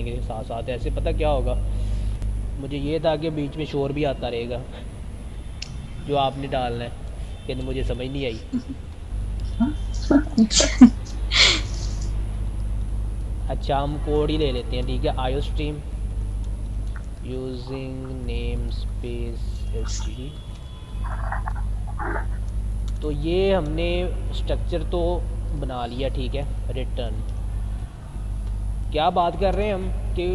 के साथ साथ ऐसे पता क्या होगा, मुझे ये था कि बीच में शोर भी आता रहेगा जो आपने डालना है, लेकिन मुझे समझ नहीं आई। अच्छा हम कोड ही ले लेते हैं, ठीक है। आयो stream using name space STD. तो ये हमने स्ट्रक्चर तो बना लिया, ठीक है। रिटर्न क्या बात कर रहे हैं हम कि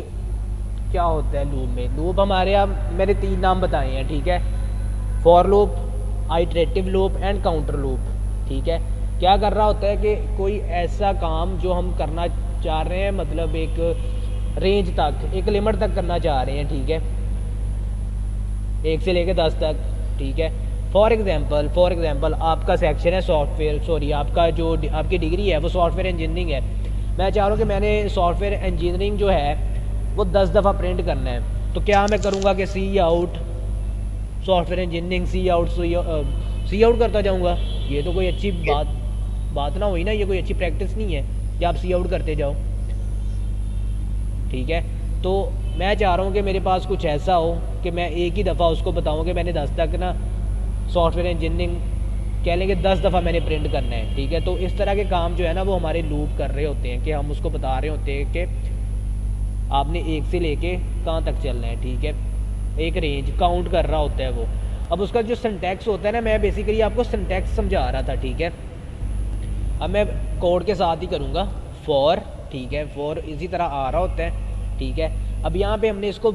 क्या होता है लूप में। लूप हमारे यहाँ मैंने 3 नाम बताए हैं, ठीक है। For loop, iterative loop and counter loop, ठीक है। क्या कर रहा होता है कि कोई ऐसा काम जो हम करना चाह रहे हैं, मतलब एक रेंज तक, एक लिमिट तक करना चाह रहे हैं, ठीक है, 1 से लेकर 10 तक, ठीक है। फॉर एग्जांपल आपका सेक्शन है सॉफ्टवेयर, सॉरी आपका जो आपकी डिग्री है वो सॉफ्टवेयर इंजीनियरिंग है। मैं चाह रहा हूँ कि मैंने सॉफ्टवेयर इंजीनियरिंग जो है वो 10 दफ़ा प्रिंट करना है। तो क्या मैं करूँगा कि सी आउट सॉफ्टवेयर इंजीनियरिंग, सी आउट करता जाऊँगा। ये तो कोई अच्छी बात ना हुई ना, ये कोई अच्छी प्रैक्टिस नहीं है कि आप सी आउट करते जाओ, ठीक है। तो मैं चाह रहा हूँ कि मेरे पास कुछ ऐसा हो कि मैं एक ही दफ़ा उसको बताऊँ कि मैंने 10 तक ना सॉफ्टवेयर इंजीनियरिंग कह लेंगे 10 दफ़ा मैंने प्रिंट करना है, ठीक है। तो इस तरह के काम जो है ना वो हमारे लूप कर रहे होते हैं कि हम उसको बता रहे होते हैं कि आपने 1 से लेके कहाँ तक चलना है, ठीक है। एक रेंज काउंट कर रहा होता है वो। अब उसका जो सिंटैक्स होता है ना, मैं बेसिकली आपको सिंटैक्स समझा रहा था, ठीक है। अब मैं कोड के साथ ही करूँगा फॉर, ठीक है। फॉर इसी तरह आ रहा होता है, ठीक है। अब यहाँ पे हमने इसको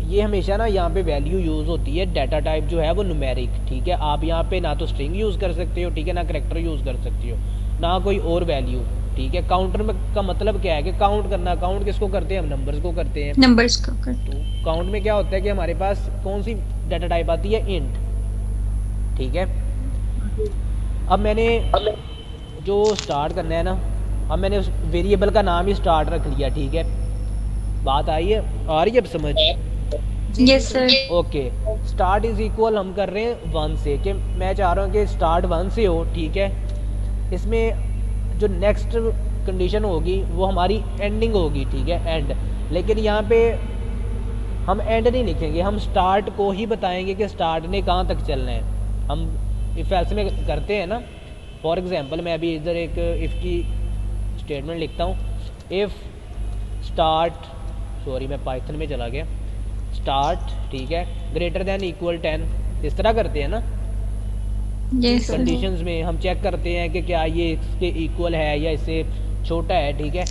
ये हमेशा ना यहाँ पे वैल्यू यूज़ होती है, डाटा टाइप जो है वो न्यूमेरिक, ठीक है। आप यहाँ पे ना तो स्ट्रिंग यूज़ कर सकते हो, ठीक है, ना करेक्टर यूज़ कर सकते हो, ना कोई और वैल्यू, ठीक है। काउंटर में का मतलब क्या है कि काउंट करना। काउंट किसको करते हैं हम? नंबर्स को करते हैं। नंबर्स को करते तो काउंट में क्या होता है कि हमारे पास कौन सी डाटा टाइप आती है? इंट, ठीक है। अब मैंने जो स्टार्ट करना है ना, अब मैंने उस वेरिएबल का नाम ही स्टार्ट रख लिया, ठीक है। बात आई है, आ रही है अब समझ? जी yes sir. Okay. Start is equal हम कर रहे हैं 1 से, कि मैं चाह रहा हूँ कि स्टार्ट 1 से हो, ठीक है। इसमें जो नेक्स्ट कंडीशन होगी वो हमारी एंडिंग होगी, ठीक है, एंड। लेकिन यहाँ पे हम एंड नहीं लिखेंगे, हम स्टार्ट को ही बताएंगे कि स्टार्ट ने कहाँ तक चलना है। हम इफ़ एल्स में करते हैं ना। फॉर एग्जांपल मैं अभी इधर एक इफ़ की स्टेटमेंट लिखता हूँ, इफ़ स्टार्ट, सॉरी मैं पाइथन में चला गया, स्टार्ट, ठीक है, ग्रेटर दैन इक्वल 10, इस तरह करते हैं ना। Yes sir. कंडीशंस में हम चेक करते हैं कि क्या ये इसके इक्वल है या इससे छोटा है, ठीक है।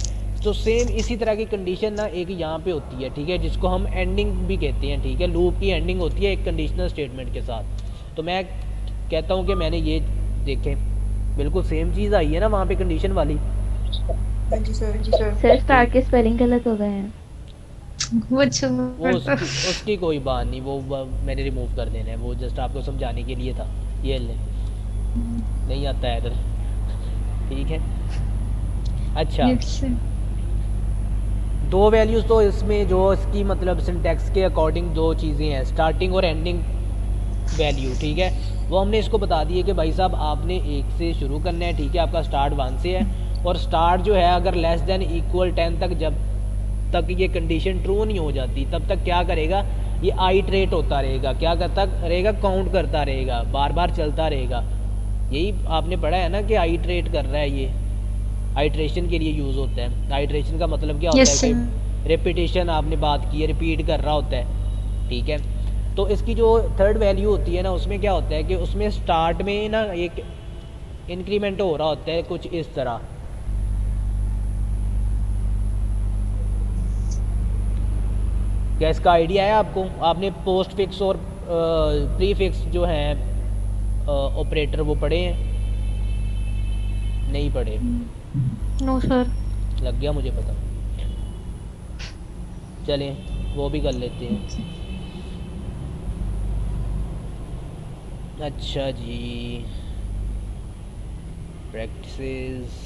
तो सेम इसी तरह की कंडीशन ना एक यहाँ पे होती है, ठीक है, जिसको हम एंडिंग भी कहते हैं, ठीक है। लूप की एंडिंग होती है एक कंडीशनल स्टेटमेंट के साथ। तो मैं कहता हूँ कि मैंने ये देखें, बिल्कुल सेम चीज़ आई है ना वहाँ पे कंडीशन वाली। हाँ जी सर। सर स्टार के स्पेलिंग गलत हो गए हैं। वो वो छोड़ दो। उसकी कोई बात नहीं, वो मैंने रिमूव कर देना है, वो जस्ट आपको समझाने के लिए था। ये ले, नहीं आता है इधर, ठीक है। अच्छा, यस सर। 2 वैल्यूज़ तो इसमें जो इसकी मतलब सिंटैक्स के अकॉर्डिंग 2 चीज़ें हैं, स्टार्टिंग और एंडिंग वैल्यू, ठीक है। वो हमने इसको बता दी है कि भाई साहब आपने 1 से शुरू करना है, ठीक है, आपका स्टार्ट 1 से है। और स्टार्ट जो है अगर लेस देन इक्वल 10 तक, जब तक ये कंडीशन ट्रू नहीं हो जाती तब तक क्या करेगा, ये आइट्रेट होता रहेगा। क्या करता रहेगा? काउंट करता रहेगा, बार बार चलता रहेगा। यही आपने पढ़ा है ना कि आइट्रेट कर रहा है, ये आइट्रेशन के लिए यूज़ होता है। आइट्रेशन का मतलब क्या होता यस है सर। कि रेपिटेशन, आपने बात की है, रिपीट कर रहा होता है, ठीक है। तो इसकी जो थर्ड वैल्यू होती है ना, उसमें क्या होता है कि उसमें स्टार्ट में ना एक इंक्रीमेंट हो रहा होता है कुछ इस तरह। क्या इसका आइडिया है आपको? आपने पोस्ट फिक्स और प्री फिक्स जो हैं ऑपरेटर वो पढ़े हैं? नहीं पढ़े? No sir. लग गया मुझे पता। चलें वो भी कर लेते हैं। अच्छा जी, प्रैक्टिसेस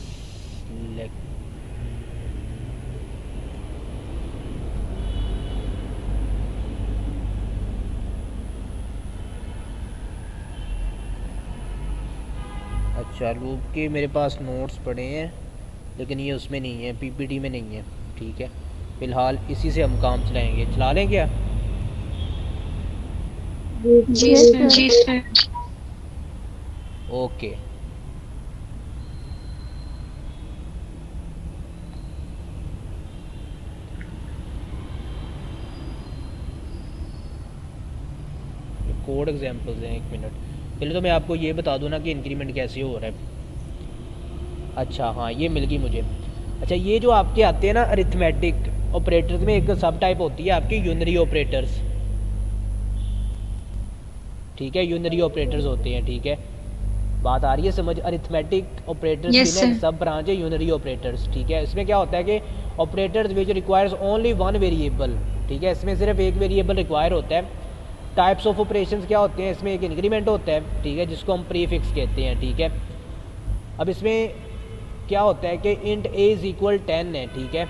अच्छा, लूप के मेरे पास नोट्स पड़े हैं, लेकिन ये उसमें नहीं है, पीपीटी में नहीं है, ठीक है। फ़िलहाल इसी से हम काम चलाएंगे, चला लें क्या? जी Yes, सर। sir. जी सर। ओके। कोड एग्जांपल्स हैं, एक मिनट। पहले तो मैं आपको ये बता दूं ना कि इंक्रीमेंट कैसे हो रहा है। अच्छा हाँ, ये मिल गई मुझे। अच्छा, ये जो आपके आते हैं ना अरिथमेटिक ऑपरेटर्स में एक सब टाइप होती है आपकी यूनरी ऑपरेटर्स, ठीक है, यूनरी ऑपरेटर्स होते हैं, ठीक है, बात आ रही है समझ? अरिथमेटिक ऑपरेटर्स Yes, की ना sir. सब ब्रांच है यूनरी ऑपरेटर्स, ठीक है। इसमें क्या होता है कि operators which requires only one variable, ठीक है, इसमें सिर्फ एक वेरिएबल रिक्वायर होता है। टाइप्स ऑफ ऑपरेशंस क्या होते हैं, इसमें एक इंक्रीमेंट होता है, ठीक है, जिसको हम प्रीफिक्स कहते हैं, ठीक है। अब इसमें क्या होता है कि इंट ए इज़ इक्वल 10 है, ठीक है।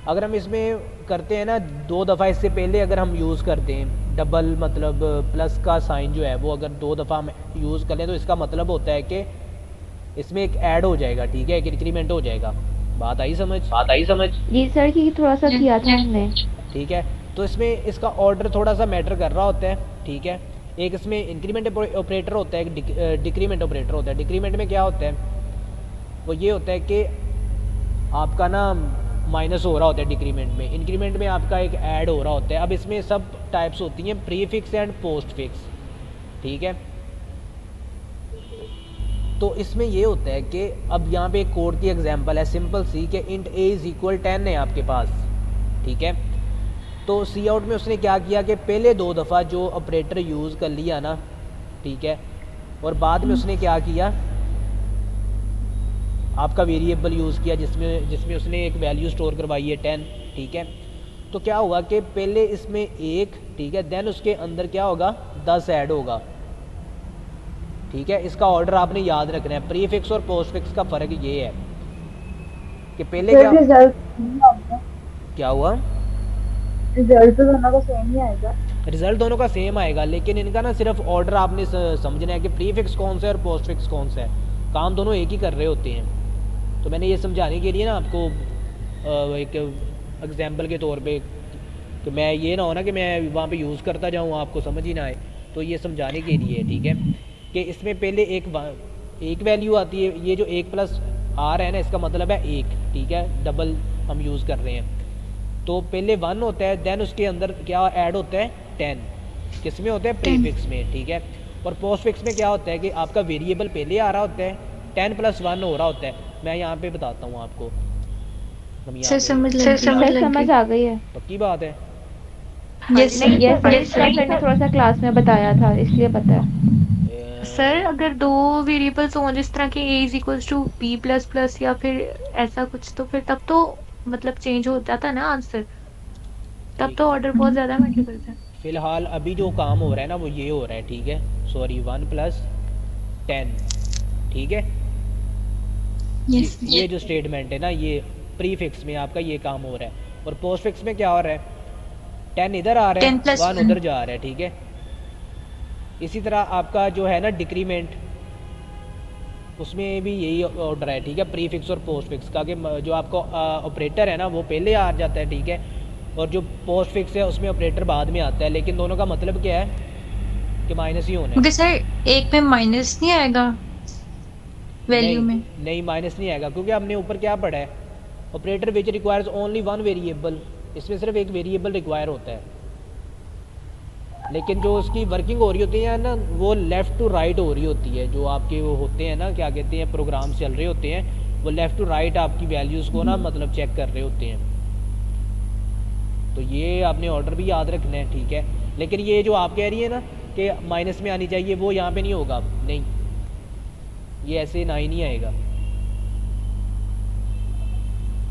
अगर हम इसमें करते हैं ना 2 दफ़ा, इससे पहले अगर हम यूज़ करते हैं डबल, मतलब प्लस का साइन जो है वो अगर 2 दफ़ा हम यूज़ कर लें तो इसका मतलब होता है कि इसमें एक ऐड हो जाएगा, ठीक है, एक इंक्रीमेंट हो जाएगा। बात आई समझ? जी सर, कि थोड़ा सा किया था हमने। ठीक है, तो इसमें इसका ऑर्डर थोड़ा सा मैटर कर रहा होता है, ठीक है। एक इसमें इंक्रीमेंट ऑपरेटर होता है, एक डिक्रीमेंट ऑपरेटर होता है। डिक्रीमेंट में क्या होता है, वो ये होता है कि आपका ना माइनस हो रहा होता है डिक्रीमेंट में, इंक्रीमेंट में आपका एक ऐड हो रहा होता है। अब इसमें सब टाइप्स होती हैं, प्रीफिक्स एंड पोस्ट फिक्स, ठीक है। तो इसमें ये होता है कि अब यहाँ पे एक कोड की एग्जांपल है सिंपल सी, कि इंट ए इज़ इक्वल 10 है आपके पास, ठीक है। तो सी आउट में उसने क्या किया कि पहले 2 दफ़ा जो ऑपरेटर यूज़ कर लिया ना, ठीक है, और बाद में उसने क्या किया, आपका वेरिएबल यूज़ किया जिसमें उसने एक वैल्यू स्टोर करवाई है 10, ठीक है। तो क्या हुआ कि पहले इसमें 1, ठीक है, देन उसके अंदर क्या होगा, 10 ऐड होगा, ठीक है। इसका ऑर्डर आपने याद रखना है। प्रीफिक्स और पोस्टफिक्स का फ़र्क ये है कि पहले क्या हुआ, रिजल्ट तो दोनों का सेम ही आएगा। रिजल्ट दोनों का सेम आएगा, लेकिन इनका ना सिर्फ ऑर्डर आपने समझना है कि प्रीफिक्स कौन सा है और पोस्टफिक्स कौन सा है। काम दोनों एक ही कर रहे होते हैं। तो मैंने ये समझाने के लिए ना आपको एक एग्जांपल के तौर पे, तो मैं ये ना हो ना कि मैं वहाँ पे यूज़ करता जाऊँ आपको समझ ही ना आए, तो ये समझाने के लिए, ठीक है, कि इसमें पहले एक वैल्यू आती है। ये जो 1 प्लस आर है ना, इसका मतलब है 1, ठीक है, डबल हम यूज़ कर रहे हैं। तो पहले 1 होता है, देन उसके अंदर क्या ऐड होता है, 10। किस में होता है, प्रीफिक्स में, ठीक है। और पोस्टफिक्स में क्या होता है कि आपका वेरिएबल पहले आ रहा होता है, 10 + 1 हो रहा होता है। मैं यहाँ पे बताता हूँ आपको, हम यहाँ सर पे समझ लग सर गई। समझ आ गई है। पक्की बात है। यस नहीं, ये सर। सर ने थोड़ा सा क्लास में बताया था, इसलिए पता है। सर अगर 2 वेरिएबल्स हों जिस तरह के a is equals to b plus plus या फिर ऐसा कुछ, तो फिर तब तो मतलब चेंज हो जाता ना आंसर, तब तो ऑर्डर बहुत ज़्यादा मैटर करता है। फ़िलहाल अभी जो काम हो रहा है ना वो ये हो रहा है, ठीक है, सॉरी 1 + 10, ठीक है। यस ये जो स्टेटमेंट है ना, ये प्रीफिक्स में आपका ये काम हो रहा है। और पोस्टफिक्स में क्या हो रहा है, 10 इधर आ रहा है, 10 + 1 उधर जा रहा है, ठीक है। इसी तरह आपका जो है ना डिक्रीमेंट, उसमें भी यही ऑर्डर है, ठीक है, प्रीफिक्स और पोस्टफिक्स का, कि जो आपका ऑपरेटर है ना वो पहले आ जाता है, ठीक है, और जो पोस्टफिक्स है उसमें ऑपरेटर बाद में आता है। लेकिन दोनों का मतलब क्या है कि माइनस ही होना है। क्योंकि सर एक में माइनस नहीं आएगा वैल्यू में। नहीं, माइनस नहीं आएगा, क्योंकि हमने ऊपर क्या पढ़ा है, operator which requires only one variable, इसमें सिर्फ एक वेरिएबल रिक्वायर होता है। लेकिन जो उसकी वर्किंग हो रही होती है ना, वो लेफ़्ट टू राइट हो रही होती है। जो आपके वो होते हैं ना, क्या कहते हैं, प्रोग्राम चल रहे होते हैं, वो लेफ़्ट टू राइट आपकी वैल्यूज़ को ना मतलब चेक कर रहे होते हैं। तो ये आपने ऑर्डर भी याद रखना है, ठीक है। लेकिन ये जो आप कह रही है ना कि माइनस में आनी चाहिए, वो यहाँ पे नहीं होगा, नहीं, ये ऐसे ना ही नहीं आएगा।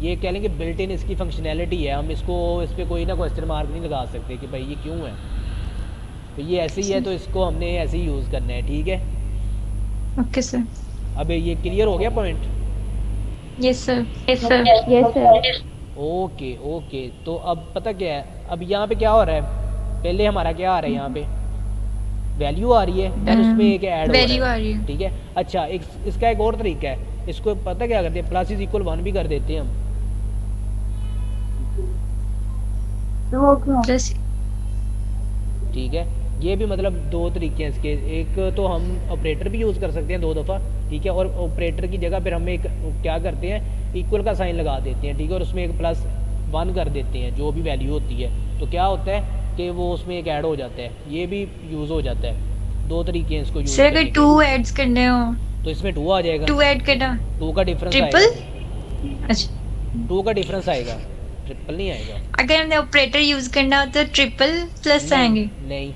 ये कह लेंगे बिल्ट इन इसकी फंक्शनैलिटी है, हम इसको इस पर कोई ना क्वेश्चन मार्क नहीं लगा सकते कि भाई ये क्यों है, तो ये ऐसे ही है, तो इसको हमने ऐसे ही यूज़ करना है, ठीक है। Okay sir. अब ये क्लियर हो गया point? Yes sir. Yes sir. Yes sir. Okay okay, तो अब पता क्या है, अब यहाँ पे क्या हो रहा है, पहले हमारा क्या आ रहा है, यहाँ पे वैल्यू आ रही है, देन उसमें एक ऐड हो वैल्यू रहा आ रही है, है। ठीक है। अच्छा, एक इसका एक और तरीका है, इसको पता क्या करते हैं, += 1 भी कर देते हैं हम, तो वो क्यों? प्लस ठीक है। ये भी मतलब दो तरीके हैं इसके, एक तो हम ऑपरेटर भी यूज़ कर सकते हैं 2 दफ़ा, ठीक है, और ऑपरेटर की जगह फिर हम एक क्या करते हैं, इक्वल का साइन लगा देते हैं, ठीक है, और उसमें एक +1 कर देते हैं जो भी वैल्यू होती है, तो क्या होता है कि वो उसमें एक ऐड हो जाता है, ये भी यूज़ हो जाता है। 2 तरीके हैं इसको यूज़ सर करने अगर के। 2 ऐड्स करने हो, तो इसमें 2 आ जाएगा, 2 ऐड करना 2 का डिफरेंस ट्रिपल। आएगा, अच्छा 2 का डिफरेंस आएगा, ट्रिपल नहीं आएगा। अगर हमने ऑपरेटर यूज करना हो तो ट्रिपल प्लस आएंगे। नहीं,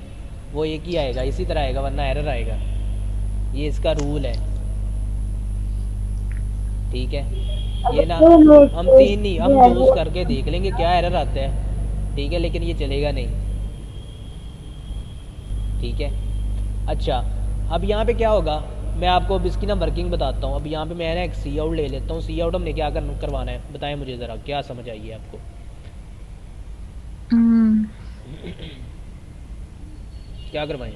वो एक ही आएगा, इसी तरह आएगा, वरना एरर आएगा, ये इसका रूल है, ठीक है। ये ना हम 3 नहीं, हम 2 करके देख लेंगे क्या एरर आता है, ठीक है, लेकिन ये चलेगा नहीं, ठीक है। अच्छा, अब यहाँ पे क्या होगा, मैं आपको अब इसकी ना वर्किंग बताता हूँ। अब यहाँ पे मैं ना एक सी आउट ले लेता हूँ। सी आउट हमने क्या करवाना है, बताएं मुझे ज़रा, क्या समझ आई है आपको? क्या करवाएं?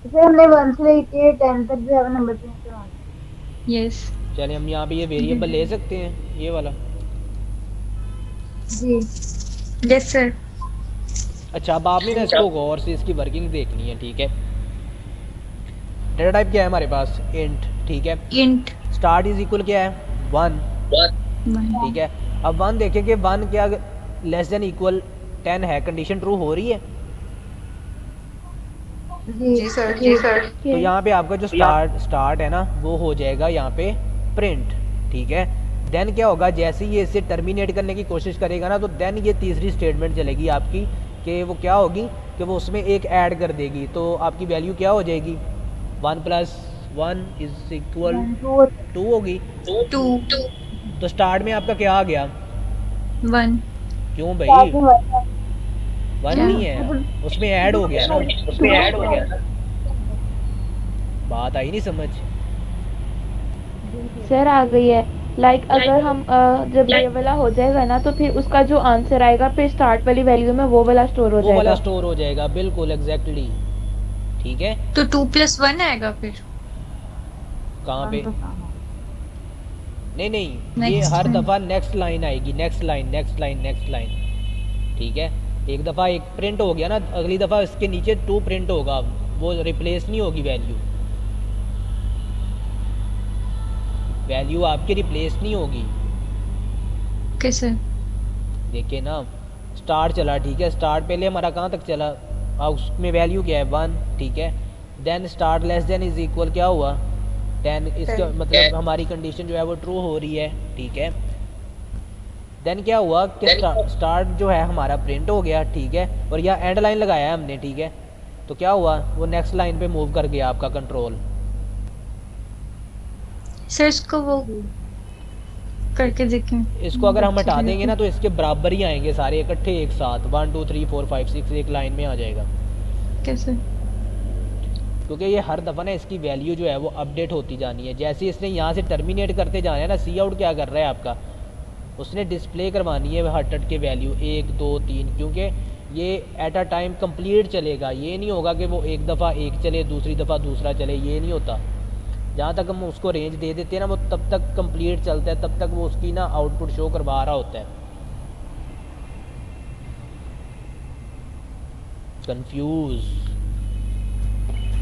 जैसे हमने 1 से लेके 10 तक जो है नंबर चेंज करवाना। यस चले हम यहाँ पे ये वेरिएबल ले सकते हैं, ये वाला। जी यस सर। अच्छा, अब आपने ना इसको गौर से इसकी वर्किंग देखनी है, ठीक है। डेटा टाइप क्या है हमारे पास, इंट, ठीक है। इंट स्टार्ट इज इक्वल क्या है, 1, ठीक है। अब 1 देखें कि 1 क्या लेस देन इक्वल 10 है, कंडीशन ट्रू हो रही है। जी सर, जी सर। तो यहाँ पे आपका जो स्टार्ट है ना, वो हो जाएगा यहाँ पे प्रिंट, ठीक है। देन क्या होगा, जैसे ही ये इसे टर्मिनेट करने की कोशिश करेगा ना, तो देन ये तीसरी स्टेटमेंट चलेगी आपकी, कि वो क्या होगी कि वो उसमें एक ऐड कर देगी, तो आपकी वैल्यू क्या हो जाएगी, 1 + 1 = 2 होगी। 2 तो स्टार्ट में आपका क्या आ गया, 1 क्यों भाई, 1 नहीं है, उसमें ऐड हो गया ना, उसमें ऐड हो गया। बात आई नहीं समझ? सर आ गई है। लाइक अगर हम जब ये वाला हो जाएगा ना, तो फिर उसका जो आंसर आएगा फिर स्टार्ट वाली वैल्यू में वो वाला स्टोर हो वो वाला जाएगा। स्टोर हो जाएगा, बिल्कुल एग्जैक्टली, ठीक है। तो 2 + 1 आएगा फिर। कहाँ पे, नहीं, ये Next हर line. दफ़ा नेक्स्ट लाइन आएगी, next line, next line, next line, ठीक है। एक दफ़ा एक प्रिंट हो गया ना, अगली दफ़ा इसके नीचे 2 प्रिंट होगा, वो रिप्लेस नहीं होगी वैल्यू आपकी रिप्लेस नहीं होगी। कैसे? देखिए ना, स्टार्ट चला, ठीक है, स्टार्ट पहले हमारा कहाँ तक चला, अब उसमें वैल्यू क्या है, 1, ठीक है। Then start less than is equal क्या हुआ, 10, इसका मतलब हमारी कंडीशन जो है वो ट्रू हो रही है, ठीक है। देन क्या हुआ कि स्टार्ट जो है हमारा प्रिंट हो गया, ठीक है, और यह एंड लाइन लगाया है हमने, ठीक है। तो क्या हुआ, वो नेक्स्ट लाइन पे मूव कर गया आपका कंट्रोल। सर इसको वो करके देखें। इसको अगर हम हटा देंगे ना, तो इसके बराबर ही आएंगे सारे इकट्ठे एक साथ, 1 2 3 4 5 6 एक लाइन में आ जाएगा। कैसे? क्योंकि ये हर दफ़ा ना इसकी वैल्यू जो है वो अपडेट होती जानी है। जैसे इसने यहाँ से टर्मिनेट करते जाना है ना, सी आउट क्या कर रहा है आपका, उसने डिस्प्ले करवानी है हट के वैल्यू 1 2 3, क्योंकि ये एट अ टाइम कंप्लीट चलेगा। ये नहीं होगा कि वो एक दफ़ा एक चले दूसरी दफ़ा दूसरा चले, ये नहीं होता। जहाँ तक हम उसको रेंज दे देते हैं ना, वो तब तक कंप्लीट चलता है, तब तक वो उसकी ना आउटपुट शो करवा रहा होता है। कंफ्यूज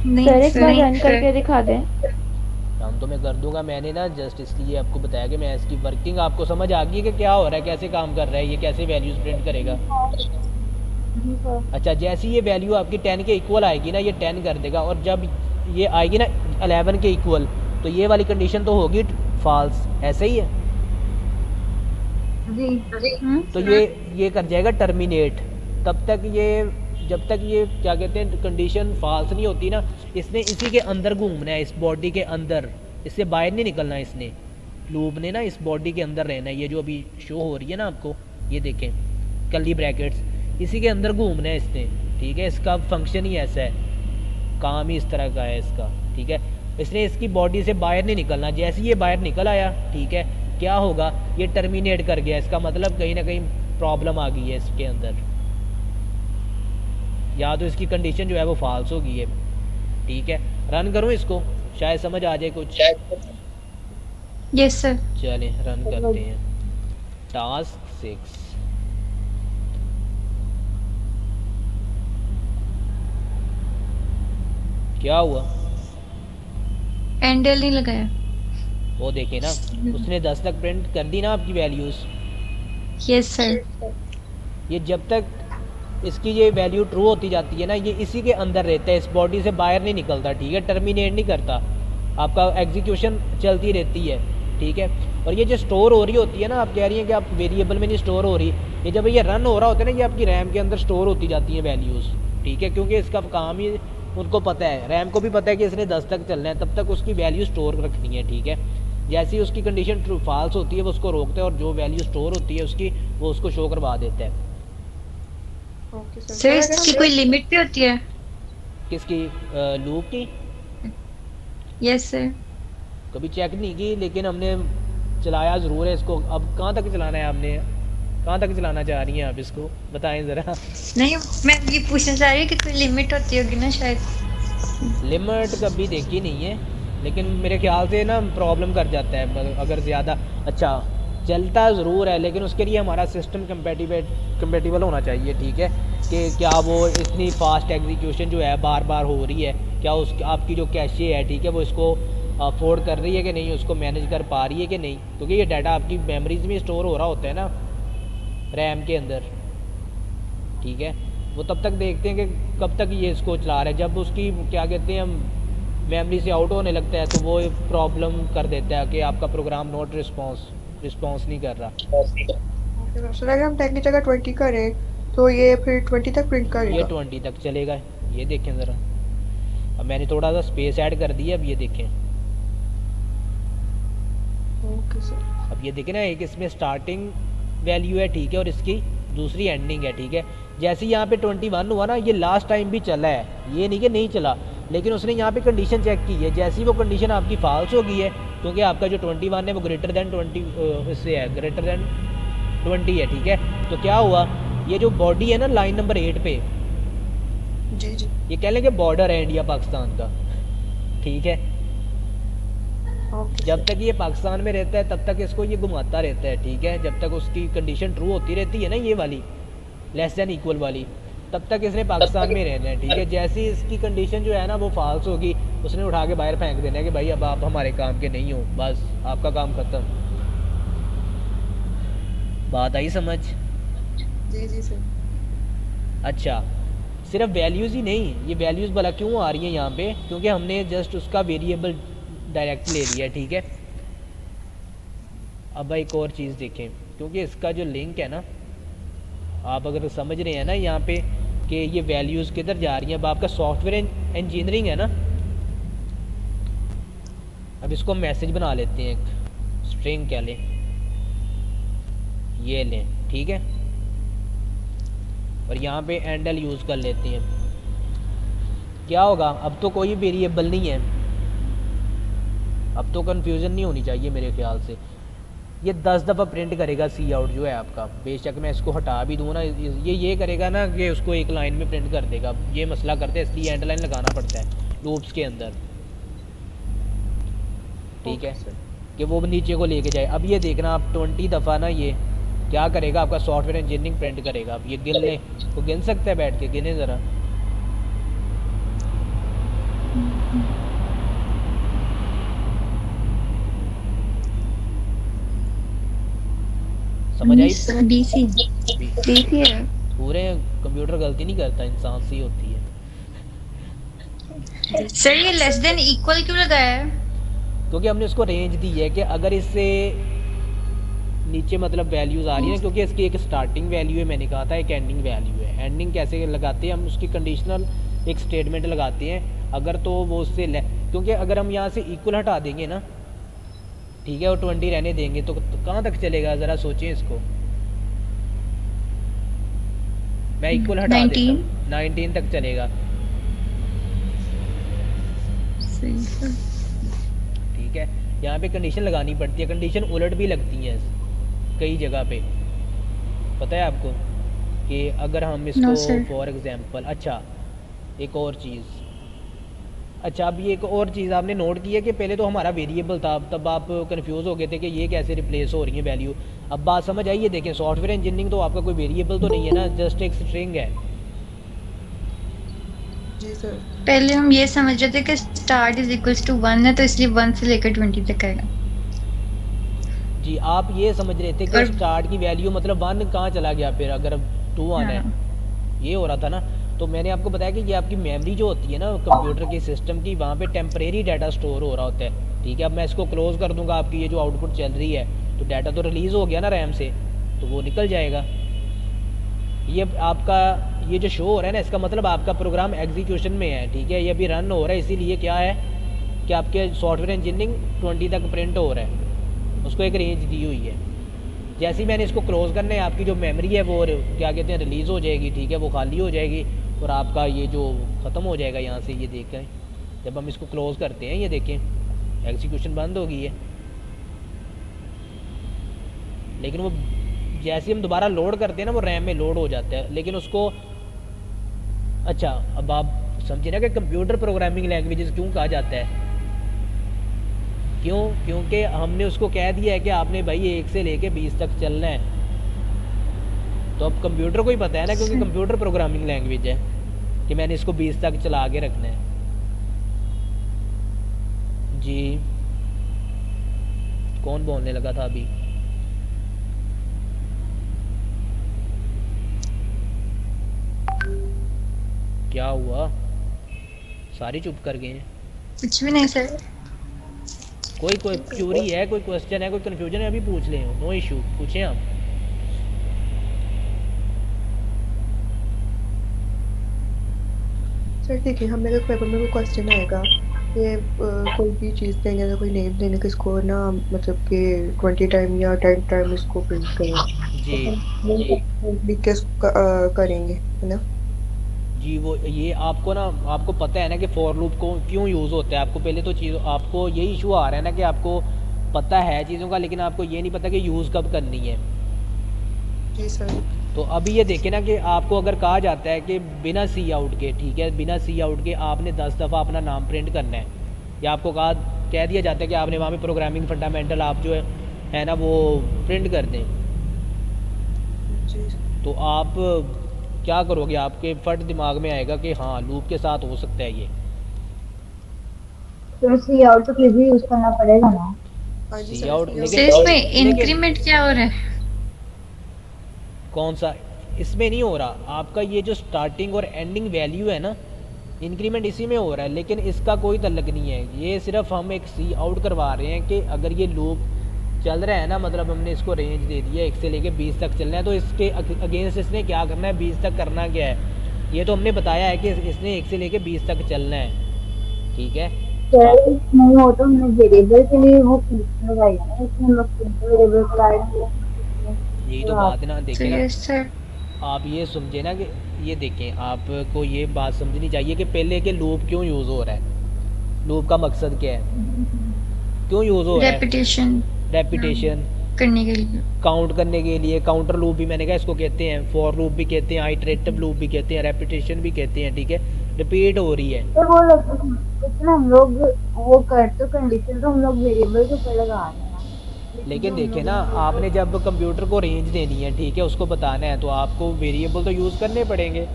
नहीं सर एक बार नहीं, रन करके दिखा दें। काम तो मैं कर दूंगा, मैंने ना जस्ट इसलिए आपको बताया कि मैं इसकी वर्किंग आपको समझ आ गई है कि क्या हो रहा है, कैसे काम कर रहा है, ये कैसे वैल्यूज प्रिंट करेगा। अच्छा, जैसी ये वैल्यू आपकी 10 के इक्वल आएगी ना, ये 10 कर देगा, और जब ये आएगी ना 11 के इक्वल, तो ये वाली कंडीशन तो होगी फॉल्स, ऐसे ही है। तो ये कर जाएगा टर्मिनेट। तब तक ये, जब तक ये क्या कहते हैं कंडीशन फॉल्स नहीं होती ना, इसने इसी के अंदर घूमना है, इस बॉडी के अंदर, इससे बाहर नहीं निकलना है। इसने लूप ने ना इस बॉडी के अंदर रहना है। ये जो अभी शो हो रही है ना आपको, ये देखें कर्ली ब्रैकेट्स, इसी के अंदर घूमना है इसने, ठीक है। इसका फंक्शन ही ऐसा है, काम ही इस तरह का है इसका, ठीक है। इसने इसकी बॉडी से बाहर नहीं निकलना। जैसे ये बाहर निकल आया, ठीक है, क्या होगा, ये टर्मिनेट कर गया। इसका मतलब कहीं ना कहीं प्रॉब्लम आ गई है इसके अंदर, या तो इसकी कंडीशन जो है वो फॉल्स हो गई है, ठीक है। रन करूँ इसको, शायद समझ आ जाए कुछ। Yes sir. चलें रन करते हैं। टास्क 6 क्या हुआ? एंडल नहीं लगाया। वो देखे ना, उसने 10 तक प्रिंट कर दी ना आपकी वैल्यूज़। Yes sir. ये जब तक इसकी ये वैल्यू ट्रू होती जाती है ना, ये इसी के अंदर रहता है, इस बॉडी से बाहर नहीं निकलता, ठीक है, टर्मिनेट नहीं करता, आपका एग्जीक्यूशन चलती रहती है, ठीक है। और ये जो स्टोर हो रही होती है ना, आप कह रही हैं कि आप वेरिएबल में नहीं स्टोर हो रही, ये जब ये रन हो रहा होता है ना, ये आपकी रैम के अंदर स्टोर होती जाती हैं वैल्यूज़, ठीक है, क्योंकि इसका काम ही उनको पता है, रैम को भी पता है कि इसने 10 तक चलना है, तब तक उसकी वैल्यू स्टोर रखनी है, ठीक है। जैसे ही उसकी कंडीशन ट्रू फॉल्स होती है वो उसको रोकता है, और जो वैल्यू स्टोर होती है उसकी वो उसको शो करवा देता है। Okay sir sir. इसकी कोई लिमिट भी होती है? किसकी? लूप की? Yes sir. कभी चेक नहीं की, लेकिन हमने चलाया ज़रूर है इसको। अब कहाँ तक चलाना है आपने, कहाँ तक चलाना चाह रही हैं आप इसको, बताएं ज़रा। नहीं, मैं ये पूछना चाह रही हूँ कि कोई लिमिट होती होगी ना शायद। लिमिट कभी देखी नहीं है, लेकिन मेरे ख्याल से ना प्रॉब्लम कर जाता है अगर ज़्यादा। अच्छा, चलता ज़रूर है, लेकिन उसके लिए हमारा सिस्टम कंपेटिबल होना चाहिए, ठीक है, कि क्या वो इतनी फास्ट एग्जीक्यूशन जो है बार बार हो रही है, क्या उस आपकी जो कैशे है, ठीक है, वो इसको अफोर्ड कर रही है कि नहीं, उसको मैनेज कर पा रही है कि नहीं, क्योंकि ये डाटा आपकी मेमोरीज में स्टोर हो रहा होता है ना, रैम के अंदर, ठीक है। वो तब तक देखते हैं कि कब तक ये इसको चला रहा है, जब उसकी क्या कहते हैं हम मेमोरी से आउट होने लगता है तो वो प्रॉब्लम कर देता है कि आपका प्रोग्राम नॉट रिस्पॉन्स नहीं कर रहा। Okay sir. सर अगर हम 10 की जगह 20 करें तो ये फिर 20 तक प्रिंट ये करेगा? 20 तक चलेगा, ये देखें ज़रा। अब मैंने थोड़ा सा स्पेस ऐड कर दिया, अब ये देखें, ओके सर। अब ये देखें ना, एक इसमें स्टार्टिंग वैल्यू है, ठीक है, और इसकी दूसरी एंडिंग है, ठीक है। जैसे यहाँ पे 21 हुआ ना, ये लास्ट टाइम भी चला है, ये नहीं कि नहीं चला, लेकिन उसने यहाँ पे कंडीशन चेक की है, जैसी वो कंडीशन आपकी फॉल्स हो गई है, क्योंकि आपका जो 21 है वो ग्रेटर दैन 20 इससे है, ग्रेटर दैन 20 है, ठीक है। तो क्या हुआ, ये जो बॉडी है ना लाइन नंबर 8 पे, जी जी। ये कह लेंगे बॉर्डर है इंडिया पाकिस्तान का, ठीक है। ओके जब तक ये पाकिस्तान में रहता है तब तक इसको ये घुमाता रहता है, ठीक है, जब तक उसकी कंडीशन ट्रू होती रहती है ना, ये वाली लेस देन इक्वल वाली, तब तक इसने पाकिस्तान में रहना है, ठीक है। जैसे ही इसकी कंडीशन जो है ना वो फॉल्स होगी, उसने उठा के बाहर फेंक देना है कि भाई अब आप हमारे काम के नहीं हो, बस आपका काम ख़त्म। बात आई समझ? जी जी सर। अच्छा, सिर्फ वैल्यूज़ ही नहीं, ये वैल्यूज़ भला क्यों आ रही हैं यहाँ पे, क्योंकि हमने जस्ट उसका वेरिएबल डायरेक्ट ले लिया, ठीक है। अब एक और चीज़ देखें, क्योंकि इसका जो लिंक है ना, आप अगर समझ रहे हैं ना यहाँ पे कि ये वैल्यूज़ किधर जा रही हैं। अब आपका सॉफ्टवेयर इंजीनियरिंग है ना, अब इसको मैसेज बना लेते हैं, एक स्ट्रिंग क्या लें, ये लें, ठीक है, और यहाँ पे एंडल यूज़ कर लेते हैं। क्या होगा, अब तो कोई वेरिएबल नहीं है, अब तो कन्फ्यूज़न नहीं होनी चाहिए मेरे ख्याल से। ये 10 दफ़ा प्रिंट करेगा सी आउट जो है आपका, बेशक मैं इसको हटा भी दूँ ना, ये करेगा ना कि उसको एक लाइन में प्रिंट कर देगा, ये मसला करते हैं, इसलिए एंड लाइन लगाना पड़ता है लूप्स के अंदर, ठीक है, कि वो नीचे को लेके जाए। अब ये देखना आप 20 दफ़ा ना ये क्या करेगा, आपका सॉफ्टवेयर इंजीनियरिंग प्रिंट करेगा। अब ये गिन ले, वो गिन सकता है बैठ के, गिने ज़रा। समझ आई? डीसी। डीसी है। पूरे कंप्यूटर गलती नहीं करता, इंसान से ही होती है। सर ये लेस देन इक्वल क्यों लगाया है? क्योंकि हमने उसको रेंज दी है कि अगर इससे नीचे मतलब वैल्यूज़ आ रही हैं, क्योंकि इसकी एक स्टार्टिंग वैल्यू है, मैंने कहा था एक एंडिंग वैल्यू है। एंडिंग कैसे लगाते हैं हम, उसकी कंडीशनल एक स्टेटमेंट लगाते हैं, अगर तो वो उससे क्योंकि अगर हम यहाँ से इक्वल हटा देंगे ना, ठीक है, और 20 रहने देंगे तो कहाँ तक चलेगा, ज़रा सोचें इसको। मैं इक्वल हटा देता हूँ, 19 तक चलेगा, ठीक है। यहाँ पे कंडीशन लगानी पड़ती है, कंडीशन उलट भी लगती हैं कई जगह पे, पता है आपको, कि अगर हम इसको फॉर एग्जांपल, अच्छा एक और चीज़, अच्छा अब ये एक और चीज़ आपने नोट की है कि पहले तो हमारा वेरिएबल था, तब आप कंफ्यूज हो गए थे कि ये कैसे रिप्लेस हो रही है वैल्यू। अब बात समझ आई? ये देखें, सॉफ्टवेयर इंजीनियरिंग तो आपका कोई वेरिएबल तो नहीं है ना, जस्ट एक स्ट्रिंग है, जी सर। पहले हम ये समझ रहे थे कि स्टार्ट इज इक्वल्स टू 1 है, तो इसलिए 1 से लेकर 20 तक आएगा। जी आप ये समझ रहे थे कि और स्टार्ट की वैल्यू मतलब 1 कहाँ चला गया, फिर अगर अब 2 आना है, हाँ, ये हो रहा था ना। तो मैंने आपको बताया कि ये आपकी मेमोरी जो होती है ना कंप्यूटर की सिस्टम की, वहाँ पे टेम्परेरी डाटा स्टोर हो रहा होता है, ठीक है। अब मैं इसको क्लोज़ कर दूंगा, आपकी ये जो आउटपुट चल रही है, तो डाटा तो रिलीज़ हो गया ना रैम से, तो वो निकल जाएगा। ये आपका ये जो शो हो रहा है ना, इसका मतलब आपका प्रोग्राम एग्जीक्यूशन में है, ठीक है। ये अभी रन हो रहा है, इसीलिए क्या है कि आपके सॉफ्टवेयर इंजीनियरिंग 20 तक प्रिंट हो रहा है, उसको एक रेंज दी हुई है। जैसे ही मैंने इसको क्लोज़ करना है, आपकी जो मेमोरी है वो क्या कहते हैं रिलीज़ हो जाएगी, ठीक है, वो खाली हो जाएगी, और आपका ये जो ख़त्म हो जाएगा यहाँ से। ये देखें, जब हम इसको क्लोज़ करते हैं, ये देखें एग्जीक्यूशन बंद हो गई है। लेकिन वो जैसे हम दोबारा लोड करते हैं ना, वो रैम में लोड हो जाता है, लेकिन उसको अच्छा अब आप समझिए ना कि कंप्यूटर प्रोग्रामिंग लैंग्वेजेस क्यों कहा जाता है। क्यों? क्योंकि हमने उसको कह दिया है कि आपने भाई 1 से लेके 20 तक चलना है, तो अब कंप्यूटर को ही पता है ना, क्योंकि कंप्यूटर प्रोग्रामिंग लैंग्वेज है, कि मैंने इसको 20 तक चला के रखना है। जी कौन बोलने लगा था अभी? क्या हुआ, सारी चुप कर गए हैं? कुछ भी नहीं सर। कोई कोई क्यूरी है, कोई क्वेश्चन है, कोई कन्फ्यूजन है, अभी पूछ लें, नो इशू, पूछें आप। सर देखिए, हम मेरे पेपर में कोई क्वेश्चन आएगा, ये कोई भी चीज़ देंगे, अगर कोई नेम देने कि इसको ना मतलब कि 20 टाइम या 10 टाइम इसको प्रिंट करें, जी तो हम लिख के करेंगे, है ना? जी वो ये आपको ना, आपको पता है ना कि फॉर लूप को क्यों यूज़ होता है। आपको पहले तो चीज़, आपको यही इशू आ रहा है ना कि आपको पता है चीज़ों का, लेकिन आपको ये नहीं पता कि यूज़ कब करनी है। जी सर। तो अभी ये देखें ना कि आपको अगर कहा जाता है कि बिना सी आउट के, ठीक है, बिना सी आउट के आपने 10 दफ़ा अपना नाम प्रिंट करना है, या आपको कह दिया जाता है कि आपने वहाँ पे प्रोग्रामिंग फंडामेंटल आप जो है ना वो प्रिंट कर दें, जी तो आप क्या करोगे? आपके फट दिमाग में आएगा कि हाँ लूप के साथ हो सकता है ये। तो सी आउट तो फिर भी यूज करना पड़ेगा ना। हाँ जी सी सर, आउट, सी आउट। सर इसमें इंक्रीमेंट क्या हो रहा है? कौन सा? इसमें नहीं हो रहा आपका, ये जो स्टार्टिंग और एंडिंग वैल्यू है ना, इंक्रीमेंट इसी में हो रहा है, लेकिन इसका कोई तल्लक नहीं है। ये सिर्फ हम एक सी आउट करवा रहे हैं कि अगर ये लूप चल रहा है ना, मतलब हमने इसको रेंज दे दिया 1 से लेके 20 तक चलना है, तो इसके अगेंस्ट इसने क्या करना है, 20 तक करना क्या है, ये तो हमने बताया है कि इसने 1 से लेके 20 तक चलना है, ठीक है। सर नहीं हो तो हमने वेरिएबल के लिए वो फीचर लगाई है ना, इसमें हम लोग वेरिएबल लगाएंगे। यही तो बात है ना, तो देखिए ना, ये सर आप ये समझे ना कि ये देखें, आपको ये बात समझनी चाहिए कि पहले के लूप क्यों यूज़ हो रहा है, लूप का मकसद क्या है, क्यों यूज़ हो रहा है? रेपिटेशन रेपिटेशन करने के लिए। काउंट करने के लिए, काउंटर लूप भी मैंने कहा इसको कहते हैं, फॉर लूप भी कहते हैं, आइटरेटिव लूप भी कहते हैं, रेपिटेशन भी कहते हैं, ठीक है, रिपीट हो रही है। तो वो लेकिन हम लोग वो कर तो कंडीशन तो हम लोग वेरिएबल के ऊपर लगा रहे हैं ना। लेकिन देखिए ना, आपने जब कंप्यूटर को रेंज देनी है, ठीक है, उसको बताना है, तो आपको वेरिएबल तो यूज़ करने पड़ेंगे,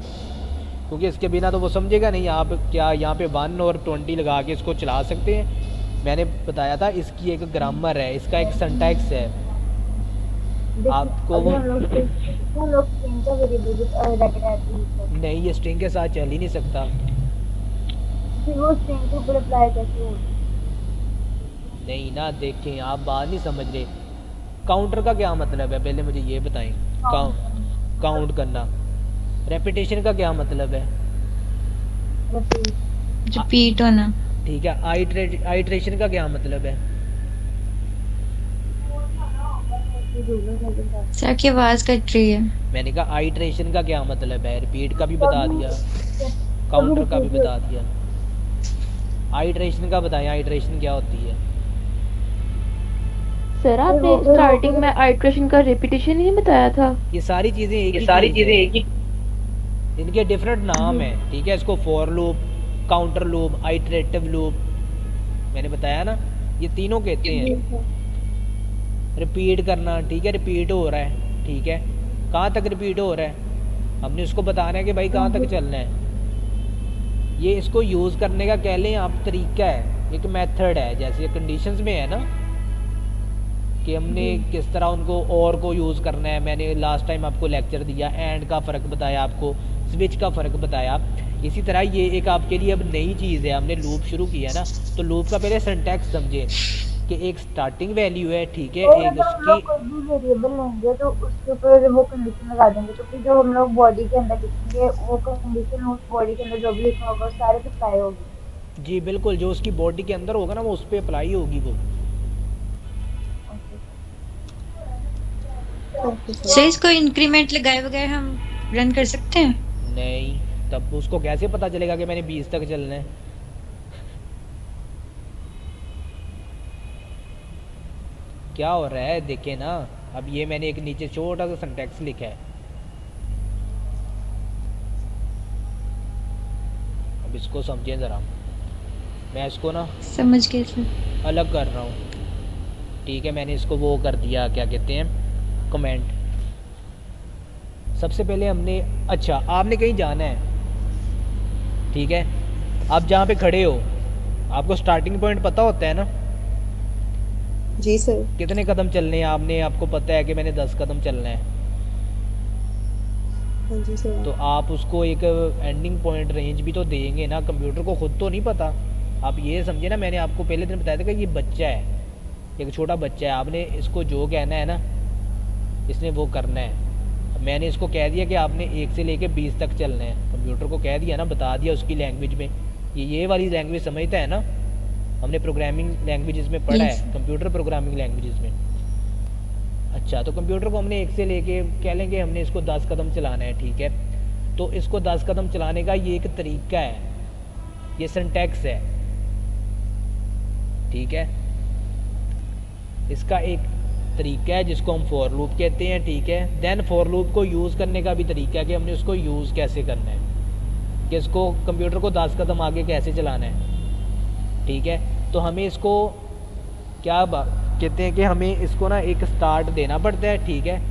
क्योंकि इसके बिना तो वो समझेगा नहीं। आप क्या यहाँ पे 1 और 20 लगा के इसको चला सकते हैं? मैंने बताया था इसकी एक ग्रामर है, इसका एक सिंटैक्स है। आपको अगर हम लोग स्ट्रिंग का वेरिएबल रैकेट ऐड नहीं, ये स्ट्रिंग के साथ चल ही नहीं सकता। फिर वो स्ट्रिंग के ऊपर अप्लाई कैसे होगा? नहीं ना, देखें आप बात नहीं समझ रहे। काउंटर का क्या मतलब है, पहले मुझे ये बताएं। काउंट करना। रेपिटेशन का क्या मतलब है? रिपीट होना। ठीक है। आइट्रेशन का क्या मतलब है? सर की आवाज कट रही है। मैंने कहा आइट्रेशन का क्या मतलब है, रिपीट का भी बता दिया, काउंटर का भी बता दिया। आइट्रेशन का बताएं, आइट्रेशन क्या होती है? सर आपने स्टार्टिंग में आइट्रेशन का रिपीटेशन ही नहीं बताया था? ये सारी चीज़ें एक ही, इनके डिफरेंट नाम हैं, ठीक है। इसको for loop, counter loop, iterative loop, मैंने बताया ना, ये तीनों कहते हैं। रिपीट करना, ठीक है, रिपीट हो रहा है, ठीक है, कहाँ तक रिपीट हो रहा है, हमने उसको बताना है कि भाई कहाँ तक चलना है। ये इसको यूज़ करने का कह लें आप तरीका है, एक मेथड है, जैसे कंडीशंस में है ना कि हमने किस तरह उनको और को यूज़ करना है। मैंने लास्ट टाइम आपको लेक्चर दिया, एंड का फ़र्क बताया, आपको स्विच का फ़र्क बताया। इसी तरह ये एक आपके लिए अब नई चीज़ है, हमने लूप शुरू किया ना, तो लूप का पहले सिंटैक्स समझें कि एक स्टार्टिंग वैल्यू है, ठीक है, और एक जब हम लोग उसकी कोई भी वेरिएबल लेंगे तो उसके ऊपर वो कंडीशन लगा देंगे, तो फिर जो हम लोग बॉडी के अंदर लिखेंगे वो कंडीशन उस बॉडी के अंदर जो भी लिखा होगा सारे पे अप्लाई होगी। जी बिल्कुल, जो उसकी बॉडी के अंदर होगा ना वो उस पर अप्लाई होगी वो। Okay sir. सर इसको इंक्रीमेंट लगाए बगैर हम रन कर सकते हैं? नहीं, तब उसको कैसे पता चलेगा कि मैंने 20 तक चलना है? क्या हो रहा है देखे ना, अब ये मैंने एक नीचे छोटा सा सिंटैक्स लिखा है, अब इसको समझें ज़रा। मैं इसको ना समझ गए सर। अलग कर रहा हूँ, ठीक है, मैंने इसको वो कर दिया, क्या कहते हैं, कमेंट। सबसे पहले हमने, अच्छा आपने कहीं जाना है, ठीक है, आप जहाँ पे खड़े हो आपको स्टार्टिंग पॉइंट पता होता है ना, जी सर। कितने कदम चलने हैं आपने, आपको पता है कि मैंने 10 कदम चलना है, हाँ जी सर। तो आप उसको एक एंडिंग पॉइंट रेंज भी तो देंगे ना, कंप्यूटर को खुद तो नहीं पता। आप ये समझे ना, मैंने आपको पहले दिन बताया था कि ये बच्चा है, एक छोटा बच्चा है, आपने इसको जो कहना है ना इसने वो करना है। मैंने इसको कह दिया कि आपने 1 से लेके 20 तक चलना है, कंप्यूटर को कह दिया ना, बता दिया उसकी लैंग्वेज में, ये वाली लैंग्वेज समझता है ना, हमने प्रोग्रामिंग लैंग्वेजेस में पढ़ा है, कंप्यूटर प्रोग्रामिंग लैंग्वेजेस में। अच्छा, तो कंप्यूटर को हमने 1 से लेके कह लेंगे हमने इसको 10 कदम चलाना है, ठीक है, तो इसको 10 कदम चलाने का ये एक तरीका है, ये सिंटैक्स है, ठीक है, इसका एक तरीका है जिसको हम फॉर लूप कहते हैं, ठीक है। देन फॉर लूप को यूज़ करने का भी तरीका है कि हमने उसको यूज़ कैसे करना है, कि इसको कंप्यूटर को 10 कदम आगे कैसे चलाना है, ठीक है। तो हमें इसको क्या कहते हैं कि हमें इसको ना एक स्टार्ट देना पड़ता है, ठीक है,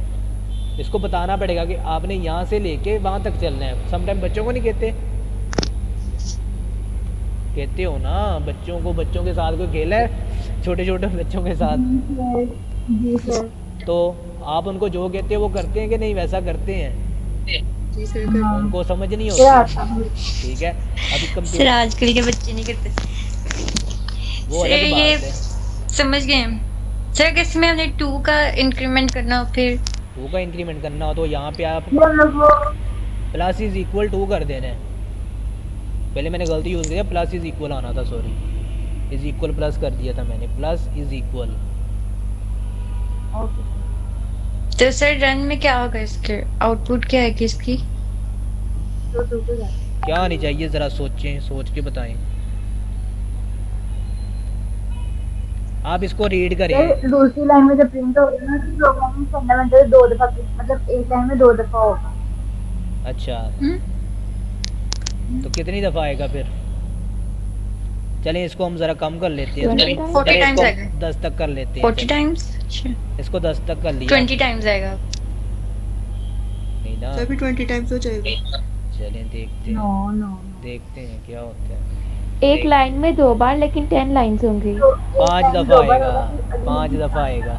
इसको बताना पड़ेगा कि आपने यहाँ से लेके वहाँ तक चलना है। समटाइम बच्चों को नहीं कहते, कहते हो ना बच्चों को, बच्चों के साथ कोई खेला है, छोटे छोटे बच्चों के साथ, जी सर। तो आप उनको जो कहते हैं वो करते हैं कि नहीं, वैसा करते हैं, जी सर। उनको समझ नहीं फिर होती, आता हूँ। ठीक है। अभी सर कंप्यूटर आजकल के बच्चे नहीं करते। वो सर अलग ये बात है, समझ गए हम। सर अगर इसमें हमने 2 का इंक्रीमेंट करना हो फिर? 2 का इंक्रीमेंट करना हो तो यहाँ पे आप ये हम लोग वो प्लस इज इक्वल 2 कर देना है। पहले मैंने गलती यूज़ किया, प्लस इज इक्वल आना था, सॉरी, इज इक्वल प्लस कर दिया था मैंने, प्लस इज इक्वल। तो सर रन में क्या होगा, इसके आउटपुट क्या है कि इसकी? क्या आनी चाहिए, ज़रा सोचें, सोच के बताएं। आप इसको रीड करें, दूसरी लाइन में जब प्रिंट होगा ना तो प्रोग्रामिंग फंडामेंटल 2 दफा, मतलब एक लाइन में 2 दफा होगा। अच्छा तो कितनी दफ़ा आएगा फिर? चलें इसको हम ज़रा कम कर लेते हैं, 40 टाइम्स आएगा। 10 तक कर लेते हैं, 40 टाइम्स? अच्छा, इसको 10 तक कर लिया 20 टाइम्स आएगा। नहीं ना, सर भी 20 टाइम्स हो जाएगा। चलें देखते हैं, नो नो देखते हैं क्या होता है। एक लाइन में 2 बार, लेकिन 10 लाइन्स होंगी। 5 दफ़ा आएगा, 5 दफ़ा आएगा,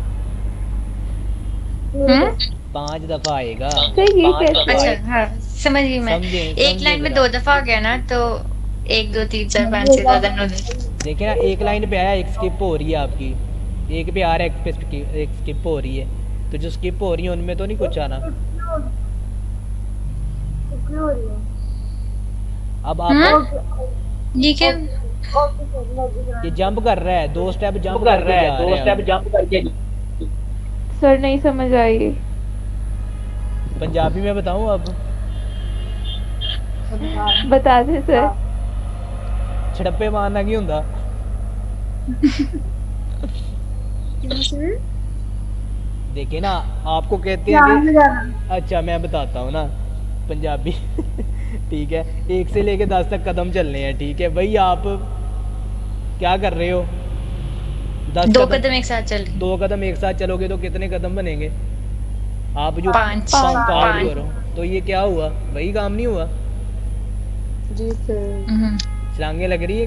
5 दफ़ा आएगा। तो ये कैसे? अच्छा हाँ समझ गई मैं। एक लाइन में 2 दफा आ गया ना, तो 1 2 3 4 5 6 7 8 9। देखिए ना, एक लाइन पे आया, एक स्किप हो रही है आपकी, एक पे आ रहा है, एक स्किप हो रही है, तो जो स्किप हो रही है उनमें तो नहीं कुछ आना। अब आप ये क्या? ये जंप कर रहा है, 2 स्टेप जंप कर रहा है, 2 स्टेप जंप करके। सर नहीं समझ आई। पंजाबी में बताऊं अब? बता दे सर। छड़प्पे मारना की हुंदा? क्या सर? देखिए ना, आपको कहते हैं कि, अच्छा मैं बताता हूँ ना पंजाबी ठीक है, 1 से लेके 10 तक कदम चलने हैं, ठीक है भाई। आप क्या कर रहे हो? 2 कदम एक साथ चल। 2 कदम एक साथ चलोगे तो कितने कदम बनेंगे? आप जो 5 काउंट करो, तो ये क्या हुआ? वही काम नहीं हुआ? जी सर। छलांगे लग रही है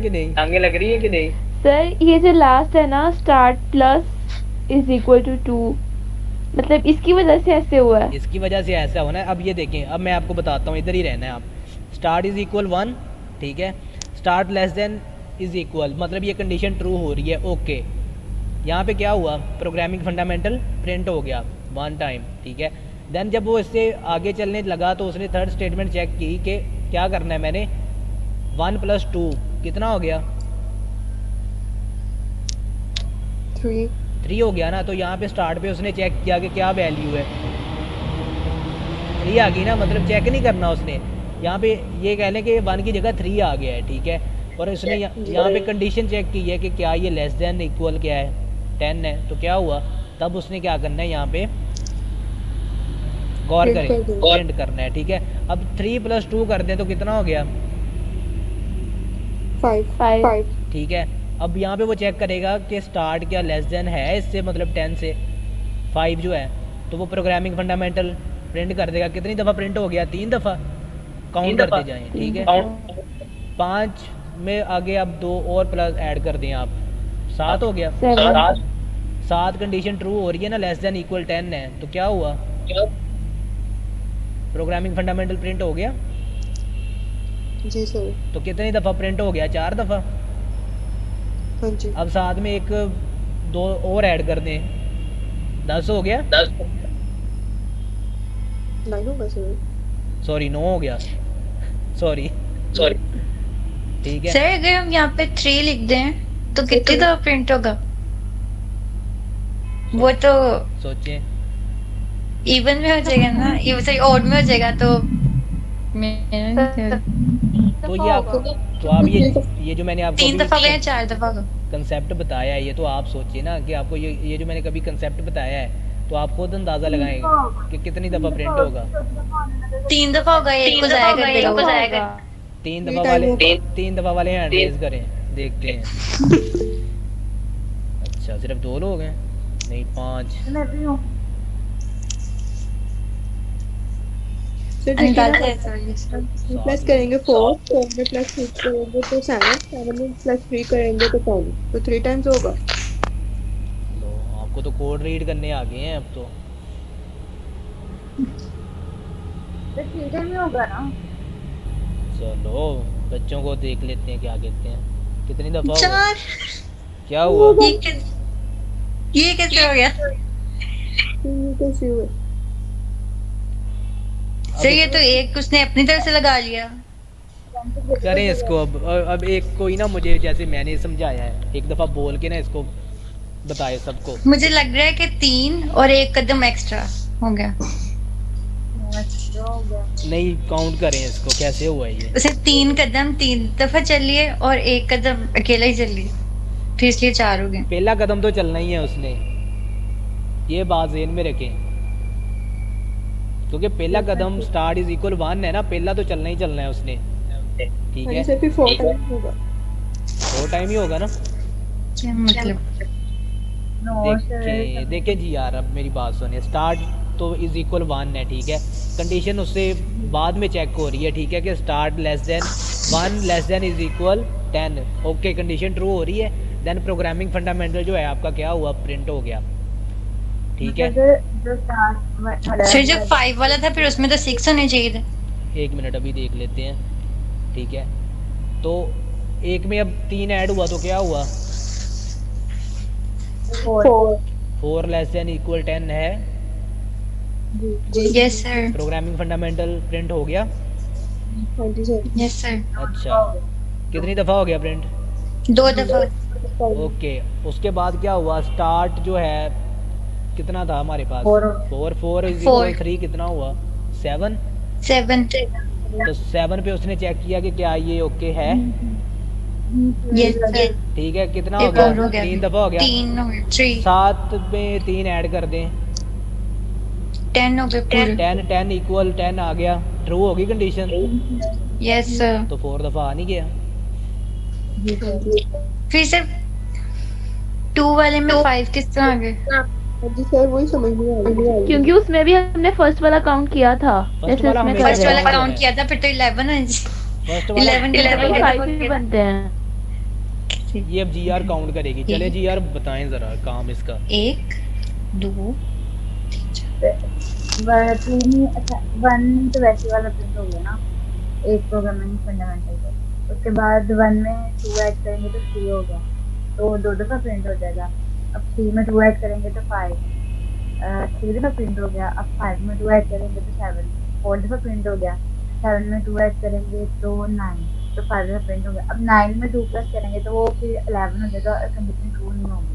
कि नहीं? सर ये जो लास्ट है ना, start plus is equal to 2, मतलब इसकी वजह से ऐसे हुआ है। इसकी वजह से ऐसा होना है। अब ये देखें, अब मैं आपको बताता हूँ, इधर ही रहना है आप। स्टार्ट इज इक्वल 1, ठीक है। Start less than is equal, मतलब ये कंडीशन ट्रू हो रही है, ओके। यहाँ पे क्या हुआ, प्रोग्रामिंग फंडामेंटल प्रिंट हो गया 1 टाइम, ठीक है। देन जब वो इससे आगे चलने लगा तो उसने थर्ड स्टेटमेंट चेक की कि क्या करना है मैंने, 1 + 2 कितना हो गया, 3 हो गया ना। तो यहाँ पे स्टार्ट पे उसने चेक किया कि क्या वैल्यू है, 3 आ गई ना, मतलब चेक नहीं करना उसने। यहाँ पे ये कह लें कि 1 की जगह 3 आ गया है, ठीक है। और उसने यहाँ पे कंडीशन चेक की है कि क्या ये लेस देन इक्वल क्या है, 10 है। तो क्या हुआ, तब उसने क्या करना है, यहाँ पे गौर करें, प्रिंट करना है, ठीक है। अब 3 + 2 कर दें तो कितना हो गया, 5। ठीक है। अब यहाँ पे वो चेक करेगा कि स्टार्ट क्या लेस देन है इससे, मतलब 10 से 5 जो है, तो वो प्रोग्रामिंग फंडामेंटल प्रिंट कर देगा। कितनी दफ़ा प्रिंट हो गया, 3 दफ़ा। काउंट करते जाएं, ठीक है। 5 में आगे अब 2 और प्लस ऐड कर दें आप, 7 हो गया। 7 कंडीशन ट्रू हो रही है ना, लेस देन इक्वल 10 है। तो क्या हुआ, प्रोग्रामिंग फंडामेंटल प्रिंट हो गया। जी सर। तो कितनी दफ़ा प्रिंट हो गया, 4 दफ़ा। हाँ जी। अब साथ में 2 और ऐड कर दें, 10 हो गया। 9 होगा सर। सॉरी 9 हो गया, सॉरी, ठीक है। सर अगर हम यहाँ पे 3 लिख दें तो कितनी दफा प्रिंट होगा? वो तो सोचें, इवन में हो जाएगा ना, ये सॉरी ऑड में हो जाएगा। तो तो ये आपको, तो आप ये जो मैंने आपको 3 दफा या 4 दफा होगा। कंसेप्ट बताया है, ये तो आप सोचिए ना कि आपको ये जो मैंने कभी कंसेप्ट बताया है, तो आप खुद अंदाज़ा लगाएंगे कि कितनी दफ़ा प्रिंट होगा। 3 दफा होगा, एक को जाएगा। 3 दफ़ा वाले हैंड रेज करें, देखते हैं। अच्छा, सिर्फ 2 लोग हैं, नहीं 5। प्लस करेंगे 4 में प्लस 6 करेंगे तो 7 में प्लस 3 करेंगे तो 10, तो 3 टाइम्स होगा। लो, आपको तो कोड रीड करने आ गए हैं अब तो। 3 टाइम ही होगा ना। चलो बच्चों को देख लेते हैं क्या कहते हैं, कितनी दफ़ा हुआ, 4। क्या हुआ, ये कैसे हो गया? कैसे हुआ? सर ये तो एक उसने अपनी तरफ से लगा लिया। करें इसको अब एक कोई ना, मुझे जैसे मैंने समझाया है, एक दफ़ा बोल के ना इसको बताए सबको। मुझे लग रहा है कि 3 और 1 कदम एक्स्ट्रा हो गया। नहीं, काउंट करें इसको, कैसे हुआ ये। उसे 3 कदम 3 दफा चलिए और 1 कदम अकेला ही चलिए, फिर इसलिए 4 हो गए। पहला कदम तो चलना ही है उसने, ये बात ज़हन में रखें, क्योंकि पहला कदम स्टार्ट इज इक्वल 1 है ना, पहला तो चलना ही चलना है उसने, ठीक है। सर फिर 4 टाइम होगा, 4 टाइम ही होगा ना। क्या मतलब? देखे जी यार, अब मेरी बात सुनिए, स्टार्ट तो इज इक्वल 1 है, ठीक है। कंडीशन उससे बाद में चेक हो रही है, ठीक है, कि start less then 1 less than is equal 10, okay, condition true हो रही है। देन प्रोग्रामिंग फंडामेंटल जो है आपका क्या हुआ, प्रिंट हो गया, ठीक है। सर जो 5 वाला था फिर उसमें तो 6 होने चाहिए थे। 1 मिनट अभी देख लेते हैं, ठीक है। तो एक में अब 3 ऐड हुआ तो क्या हुआ, 4 लेस देन इक्वल 10 है। Yes sir. Programming fundamental print हो गया। Yes sir. अच्छा, कितनी दफ़ा हो गया प्रिंट, 2 दफा। ओके। उसके बाद क्या हुआ, स्टार्ट जो है कितना था हमारे पास, 4 इज इक्वल 3 कितना हुआ, 7। 7। तो 7 पे उसने चेक किया कि क्या ये ओके है, यस सर। ठीक है। कितना हो गया, 3 दफ़ा हो गया। 3 हो गया, 3 7 में 3 ऐड कर दें, 10 हो गए पूरे। 10 इक्वल 10 आ गया, ट्रू होगी कंडीशन। Yes sir. तो 4 दफ़ा आ नहीं गया। फिर सर 2 वाले में 5 किस तरह आ गए? जी सर वही समझ नहीं आ रही, क्योंकि उसमें भी हमने फर्स्ट वाला काउंट किया था, जैसे उसमें फर्स्ट वाला काउंट किया था, फिर तो 11 है जी। फर्स्ट वाला 11 5 ही बनते हैं। ये अब जीआर काउंट करेगी। चले जीआर बताएं जरा काम इसका। 1 2 3 अच्छा 1 तो वैसे वाला प्रिंट हो गया ना, एक प्रोग्रामिंग फंडामेंटल का। उसके बाद 1 में 2 ऐड करेंगे तो 3 हो गया, तो 2 दफा प्रिंट हो जाएगा। अब 3 में 2 ऐड करेंगे तो 5, 3 दफा प्रिंट हो गया। अब 5 में 2 ऐड करेंगे तो 7, 4 दफा प्रिंट हो गया। 7 में 2 ऐड करेंगे तो 9, तो 5 दफा प्रिंट हो गया। अब 9 में 2 प्लस करेंगे तो वो फिर 11 हो जाएगा, कंडीशन ट्रू नहीं होगी,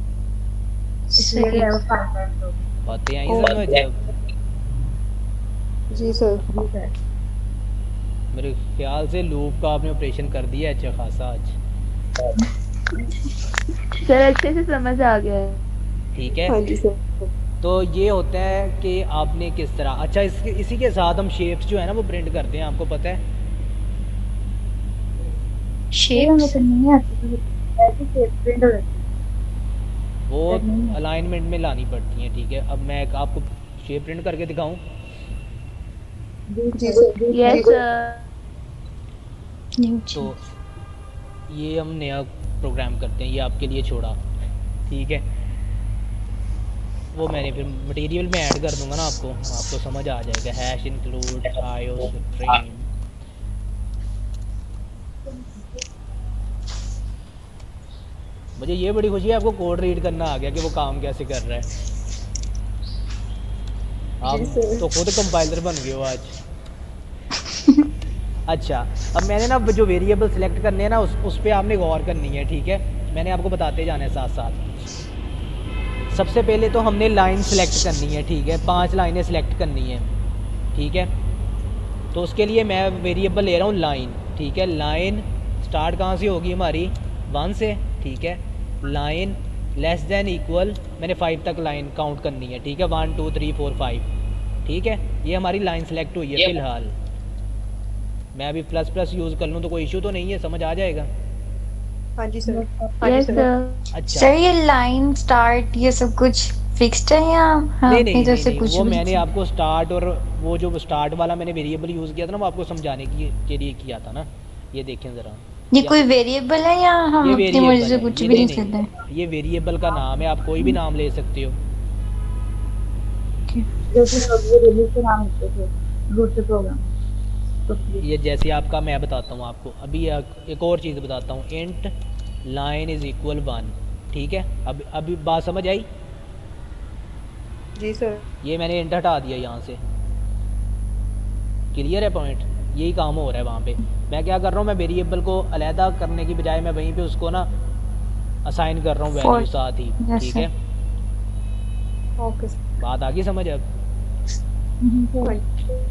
इसलिए सही। वो 5 टाइम्स होगी। बातें आई समझ अब? जी सर। जी सर। मेरे ख्याल से लूप का आपने ऑपरेशन कर दिया अच्छा खासा आज। सर अच्छे से समझ आ गया है। ठीक है, हाँ जी सर। तो ये होता है कि आपने किस तरह, अच्छा इसी के साथ हम शेप्स जो है ना वो प्रिंट करते हैं, आपको पता है? हमें तो नहीं आती, ऐसे शेप प्रिंट हो जाती है। वो अलाइनमेंट में लानी पड़ती हैं। ठीक है, अब मैं आपको शेप प्रिंट करके दिखाऊं? जी सर। यस तो ये हम नया प्रोग्राम करते हैं, ये आपके लिए छोड़ा। ठीक है, वो मैंने फिर मटेरियल में ऐड कर दूंगा ना, आपको समझ आ जाएगा। Hash include IO frame. मुझे ये बड़ी खुशी है आपको कोड रीड करना आ गया कि वो काम कैसे कर रहा है। आप तो खुद कंपाइलर बन गए हो आज। अच्छा, अब मैंने ना जो वेरिएबल सिलेक्ट करने हैं ना उस पर आपने गौर करनी है। ठीक है, मैंने आपको बताते जाना है साथ साथ। सबसे पहले तो हमने लाइन सिलेक्ट करनी है। ठीक है, 5 लाइनें सिलेक्ट करनी है। ठीक है, तो उसके लिए मैं वेरिएबल ले रहा हूँ लाइन। ठीक है, लाइन स्टार्ट कहाँ से होगी हमारी? 1 से। ठीक है, लाइन लेस देन इक्वल, मैंने 5 तक लाइन काउंट करनी है। ठीक है, 1 2 3 4 5। ठीक है, ये हमारी लाइन सेलेक्ट हुई है। फ़िलहाल मैं अभी प्लस प्लस यूज़ कर लूँ तो कोई इशू तो नहीं है, समझ आ जाएगा? हाँ जी सर। Yes sir. अच्छा, सर ये लाइन स्टार्ट ये सब कुछ फिक्स्ड है या नहीं अपनी तरफ से कुछ वो भी? मैंने आपको स्टार्ट और वो जो स्टार्ट वाला मैंने वेरिएबल यूज़ किया था ना वो आपको समझाने के लिए किया था ना। ये देखें ज़रा, ये कोई वेरिएबल है या हम ये अपनी वेरिएबल मर्जी से है। कुछ ये भी नहीं, लिख सकते हैं? ये वेरिएबल का नाम है, आप कोई भी नाम ले सकते हो। जैसे लोग ये रिलीज के नाम लिखते थे दूसरे प्रोग्राम, तो ये जैसे आपका मैं बताता हूँ आपको अभी, एक और चीज़ बताता हूँ। Int line is equal 1। ठीक है, अभी बात समझ आई? जी सर। ये मैंने इंट हटा दिया यहाँ से। क्लियर है पॉइंट? यही काम हो रहा है वहाँ पे। मैं क्या कर रहा हूँ, मैं वेरिएबल को अलहदा करने की बजाय मैं वहीं पे उसको ना असाइन कर रहा हूँ वैल्यू साथ ही। Yes, ठीक sir. है, ओके सर। बात आ गई समझ अब?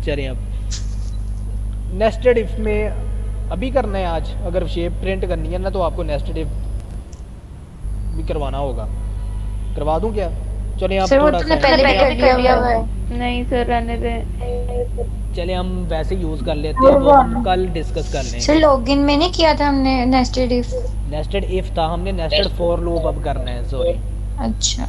चलें अब नेस्टेड इफ में अभी करना है आज। अगर शेप प्रिंट करनी है ना तो आपको नेस्टेड इफ भी करवाना होगा। करवा दूं क्या? चलें आप सर वो थोड़ा तुमने सा, पहले भी कर लिया हुआ है। नहीं सर रहने दें। चलें हम वैसे यूज़ कर लेते हैं, वो हम कल डिस्कस कर लेंगे। सर लॉगिन में नहीं किया था हमने नेस्टेड इफ? नेस्टेड इफ था, हमने नेस्टेड फॉर लूप अब करना है। सॉरी, अच्छा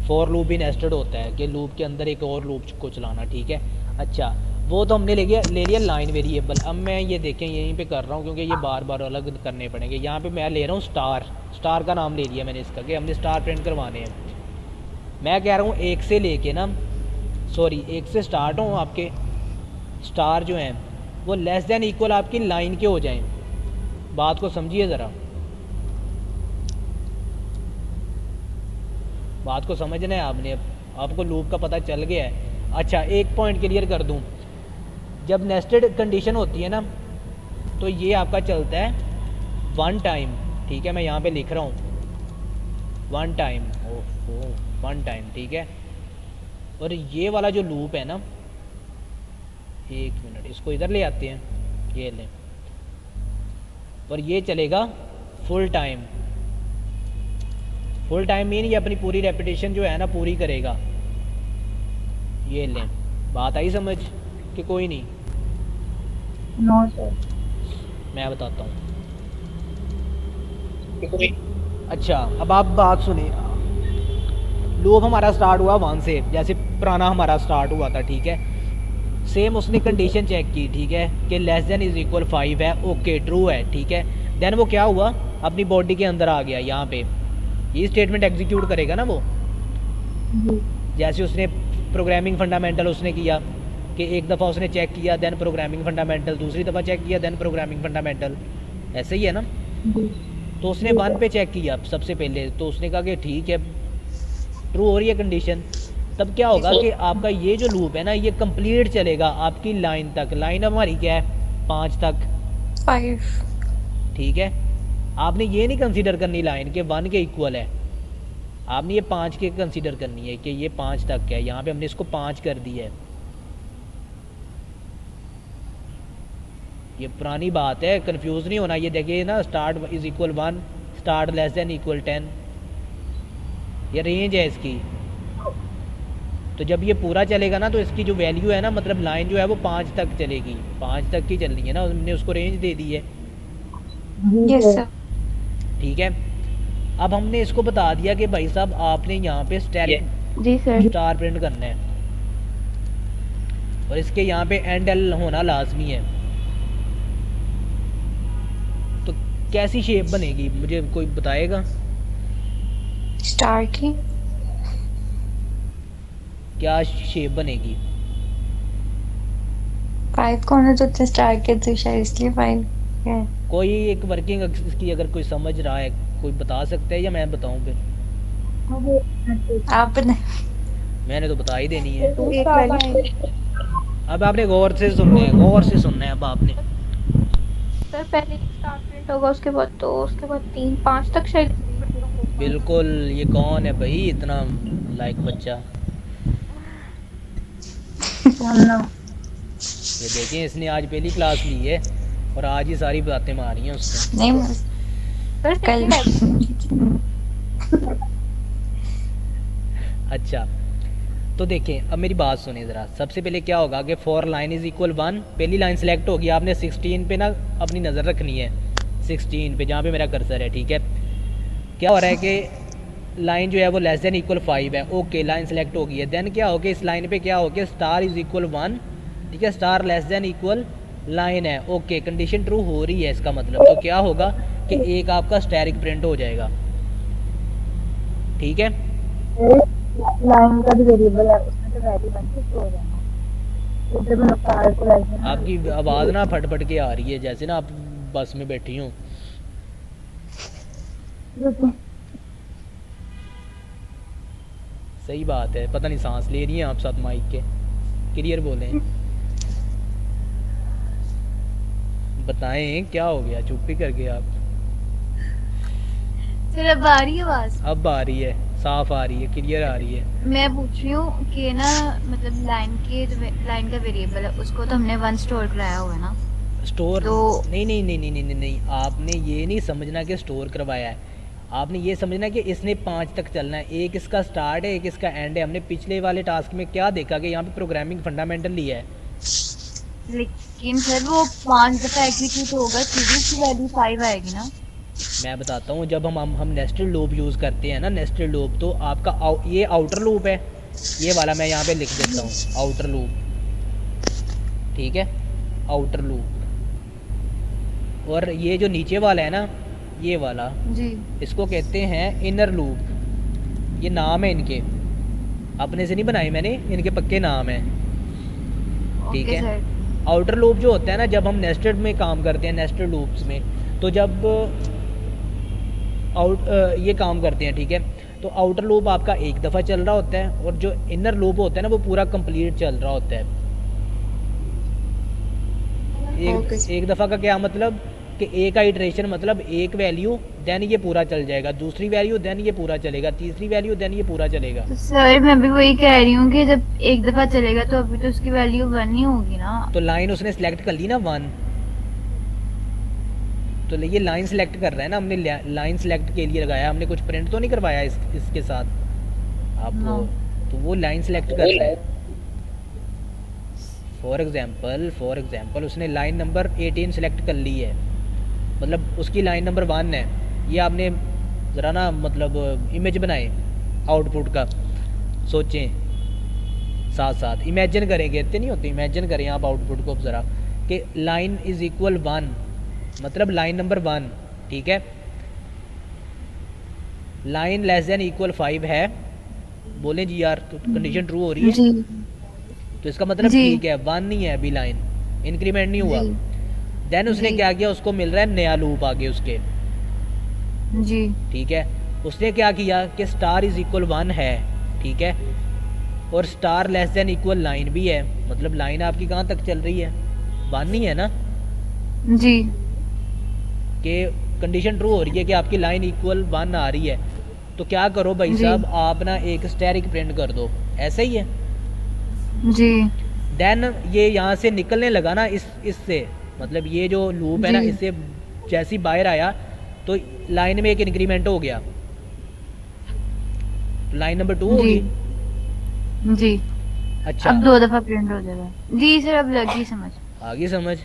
फॉर लूप भी नेस्टेड होता है कि लूप के अंदर एक और लूप को चलाना। ठीक है, अच्छा वो तो हमने ले लिया लाइन वेरिएबल। अब मैं ये देखें यहीं पे कर रहा हूँ क्योंकि ये बार बार अलग करने पड़ेंगे। यहाँ पे मैं ले रहा हूँ स्टार का नाम ले लिया मैंने इसका कि हमने स्टार प्रिंट करवाने हैं। मैं कह रहा हूँ एक से लेके ना, सॉरी एक से स्टार्ट हो आपके स्टार जो हैं वो लेस देन इक्वल आपकी लाइन के हो जाएं। बात को समझिए ज़रा, बात को समझना है आपने। आपको लूप का पता चल गया है। अच्छा एक पॉइंट क्लियर कर दूं, जब नेस्टेड कंडीशन होती है ना तो ये आपका चलता है 1 टाइम। ठीक है, मैं यहाँ पे लिख रहा हूँ 1 टाइम, ओहो 1 टाइम। ठीक है, और ये वाला जो लूप है ना, एक मिनट इसको इधर ले आते हैं, ये लें, और ये चलेगा full time. Full time mean ये अपनी पूरी रेपिटेशन जो है ना पूरी करेगा। ये लें, बात आई समझ कि कोई नहीं? No sir. मैं बताता हूँ। अच्छा अब आप बात सुनिए, लूप हमारा स्टार्ट हुआ 1 से, जैसे पुराना हमारा स्टार्ट हुआ था। ठीक है, सेम उसने कंडीशन चेक की, ठीक है, कि लेस देन इज इक्वल 5 है, ओके ट्रू है, ठीक है। देन वो क्या हुआ, अपनी बॉडी के अंदर आ गया, यहाँ पे ये स्टेटमेंट एग्जीक्यूट करेगा ना वो। जैसे उसने प्रोग्रामिंग फंडामेंटल उसने किया कि एक दफ़ा उसने चेक किया, देन प्रोग्रामिंग फंडामेंटल, दूसरी दफ़ा चेक किया, देन प्रोग्रामिंग फंडामेंटल, ऐसे ही है ना। तो उसने 1 पे चेक किया सबसे पहले, तो उसने कहा कि ठीक है ट्रू हो रही है कंडीशन। तब क्या होगा कि आपका ये जो लूप है ना, ये कंप्लीट चलेगा आपकी लाइन तक। लाइन हमारी क्या है, 5 तक, 5। ठीक है। आपने ये नहीं कंसीडर करनी लाइन के 1 के इक्वल है, आपने ये 5 के कंसीडर करनी है कि ये 5 तक है। यहाँ पे हमने इसको 5 कर दी है। ये पुरानी बात है, कंफ्यूज नहीं होना। ये देखिए ना, start is equal 1, start less than equal 10, ये रेंज है इसकी। तो जब ये पूरा चलेगा ना, तो इसकी जो वैल्यू है ना, मतलब लाइन जो है वो 5 तक चलेगी, 5 तक की चलनी है ना, हमने उसको रेंज दे दी है, यस सर। ठीक है। अब हमने इसको बता दिया कि भाई साहब आपने यहाँ पे जी सर। स्टार प्रिंट करना है, और इसके यहाँ पे एंड एल होना लाजमी है। तो कैसी शेप बनेगी, मुझे कोई बताएगा? स्टार की क्या शेप बनेगी? 5 कॉर्नर जो थे स्टार के, तो शायद इसलिए 5 है। कोई एक वर्किंग इसकी अगर कोई समझ रहा है, कोई बता सकता है, या मैं बताऊं फिर? आप मैंने तो बता ही देनी है। तो एक वैल्यू अब आपने गौर से सुनना है, गौर से सुनना है अब आपने। सर पहले एक स्टार प्रिंट होगा, उसके बाद 2, उसके बाद 3, 5 तक शायद। बिल्कुल। ये कौन है भाई इतना लाइक बच्चा? ये देखें, इसने आज पहली क्लास ली है और आज ही सारी बातें मारी हैं उसने। नहीं सर कल अच्छा, तो देखें अब मेरी बात सुने ज़रा। सबसे पहले क्या होगा कि फॉर लाइन इज़ इक्वल 1, पहली लाइन सेलेक्ट होगी, आपने 16 पे ना अपनी नज़र रखनी है, 16 पे जहाँ पे मेरा कर्सर है, ठीक है। क्या हो रहा है कि लाइन जो है वो लेस देन इक्वल 5 है, ओके लाइन सेलेक्ट हो गई है। देन क्या हो गया, इस लाइन पे क्या हो गया, स्टार इज़ इक्वल 1, ठीक है, star less than equal line है, ओके कंडीशन ट्रू हो रही है। इसका मतलब तो क्या होगा कि एक आपका स्टैटिक प्रिंट हो जाएगा, ठीक है। लाइन का भी वेरिएबल है, उसमें तो वैल्यू बन के स्टोर है। इधर मैं स्टार को लाइन आपकी आवाज़ ना फट फट के आ रही है, जैसे ना आप बस में बैठी हूँ। सही बात है, पता नहीं सांस ले रही हैं आप साथ माइक के, क्लियर बोलें। बताएं क्या हो गया, चुप ही कर गए आप। फिर अब आ रही है आवाज? अब आ रही है, साफ आ रही है, क्लियर आ रही है। मैं पूछ रही हूँ कि ना, मतलब लाइन का वेरिएबल है, उसको तो हमने 1 स्टोर कराया हुआ है ना। स्टोर तो नहीं नहीं नहीं नहीं नहीं नहीं नहीं, आपने ये नहीं समझना कि स्टोर करवाया है, आपने ये समझना कि इसने 5 तक चलना है। एक इसका स्टार्ट है, एक इसका एंड है। हमने पिछले वाले टास्क में क्या देखा कि यहाँ पे प्रोग्रामिंग फंडामेंटल लिया है, लेकिन सर वो 5 दफा एग्जीक्यूट होगा, सीधी की वैल्यू 5 आएगी ना। मैं बताता हूँ। जब हम नेस्टेड लूप यूज़ करते हैं ना, नेस्टेड लूप, तो आपका ये आउटर लूप है, ये वाला मैं यहाँ पे लिख देता हूँ, आउटर लूप, ठीक है, आउटर लूप। और ये जो नीचे वाला है ना, ये वाला जी, इसको कहते हैं इनर लूप। ये नाम है इनके, अपने से नहीं बनाए मैंने, इनके पक्के नाम है, ठीक ओके है। सर। आउटर लूप जो होता है ना, जब हम नेस्टेड में काम करते हैं, नेस्टेड लूप्स में, तो जब ये काम करते हैं, ठीक है, तो आउटर लूप आपका एक दफ़ा चल रहा होता है, और जो इनर लूप होता है ना, वो पूरा कंप्लीट चल रहा होता है। एक दफ़ा का क्या मतलब कि एक का इटरेशन, मतलब एक वैल्यू, देन ये पूरा चल जाएगा, दूसरी वैल्यू, देन ये पूरा चलेगा, तीसरी वैल्यू, देन ये पूरा चलेगा। तो सर मैं भी वही कह रही हूँ कि जब एक दफा चलेगा तो अभी तो उसकी वैल्यू 1 ही होगी ना। तो लाइन उसने सेलेक्ट कर ली ना 1, तो ये लाइन सेलेक्ट कर रहा है ना, हमने लाइन सेलेक्ट के लिए लगाया, हमने कुछ प्रिंट तो नहीं करवाया इसके साथ आप No. तो वो लाइन सेलेक्ट कर रहा है। फॉर एग्जांपल उसने लाइन नंबर 18 सेलेक्ट कर ली है, मतलब उसकी लाइन नंबर 1 है। ये आपने ज़रा ना मतलब इमेज बनाए आउटपुट का, सोचें साथ साथ इमेजिन करेंगे, इतने नहीं होते, इमेजिन करें आप आउटपुट को ज़रा कि लाइन इज़ इक्वल 1, मतलब लाइन नंबर 1, ठीक है, लाइन लेस देन इक्वल 5 है, बोलें जी यार, तो कंडीशन ट्रू हो रही है जी तो इसका मतलब जी। ठीक है, 1 नहीं है अभी, लाइन इंक्रीमेंट नहीं हुआ। जी देन उसने जी। क्या किया, उसको मिल रहा है नया लूप आगे उसके, जी ठीक है, उसने क्या किया कि स्टार इज इक्वल 1 है, ठीक है, और star less than equal line भी है, मतलब लाइन आपकी कहाँ तक चल रही है, 1 ही है ना, जी कि कंडीशन ट्रू हो रही है कि आपकी लाइन इक्वल 1 आ रही है। तो क्या करो भाई जी। साहब, आप ना एक स्टैरिक प्रिंट कर दो, ऐसे ही है। जी देन ये यहाँ से निकलने लगा ना, इससे मतलब ये जो लूप है ना, जी। इससे जैसी बाहर आया तो लाइन में एक इंक्रीमेंट हो गया, तो लाइन नंबर 2 जी होगी। जी। अच्छा, अब 2 दफा प्रिंट हो जाएगा। जी सर, अब लगी समझ। आगे समझ,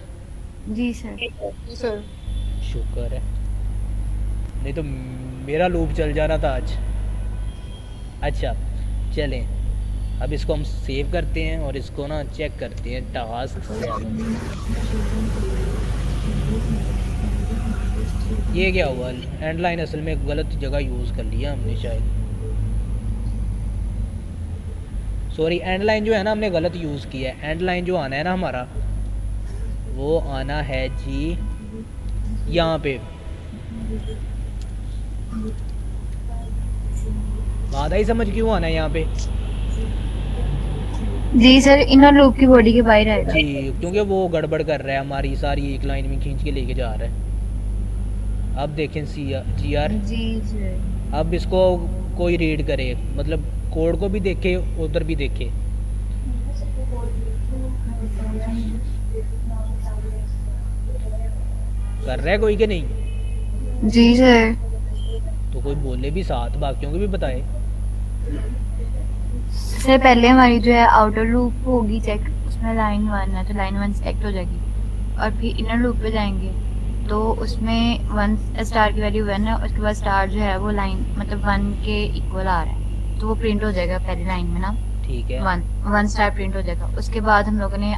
जी सर। जी सर। शुक्र है, नहीं तो मेरा लूप चल जाना था आज। अच्छा चलें, अब इसको हम सेव करते हैं और इसको ना चेक करते हैं टास्क से। ये क्या हुआ, एंड लाइन असल में गलत जगह यूज़ कर लिया हमने शायद, सॉरी, एंड लाइन जो है ना हमने गलत यूज़ किया है। एंड लाइन जो आना है ना हमारा, वो आना है जी यहाँ पे, बात आई समझ, क्यों आना है यहाँ पे जी सर, इनर लूप की बॉडी के बाहर आएगा। जी, क्योंकि वो गड़बड़ कर रहा है, हमारी सारी एक लाइन में खींच के लेके जा रहा है। अब देखें जी आर, जी सर। अब इसको कोई रीड करे, मतलब कोड को भी देखे, उधर भी देखे, कर रहा है कोई कि नहीं, जी सर। तो कोई बोले भी, साथ बाकियों को भी बताए। सर पहले हमारी जो है आउटर लूप होगी चेक, उसमें लाइन 1 है तो लाइन 1 सेलेक्ट हो जाएगी, और फिर इनर लूप पे जाएंगे तो उसमें 1 स्टार की वैल्यू 1 है, उसके बाद स्टार जो है वो लाइन मतलब 1 के इक्वल आ रहा है, तो वो प्रिंट हो जाएगा पहली लाइन में ना, ठीक है, 1 स्टार प्रिंट हो जाएगा। उसके बाद हम लोगों ने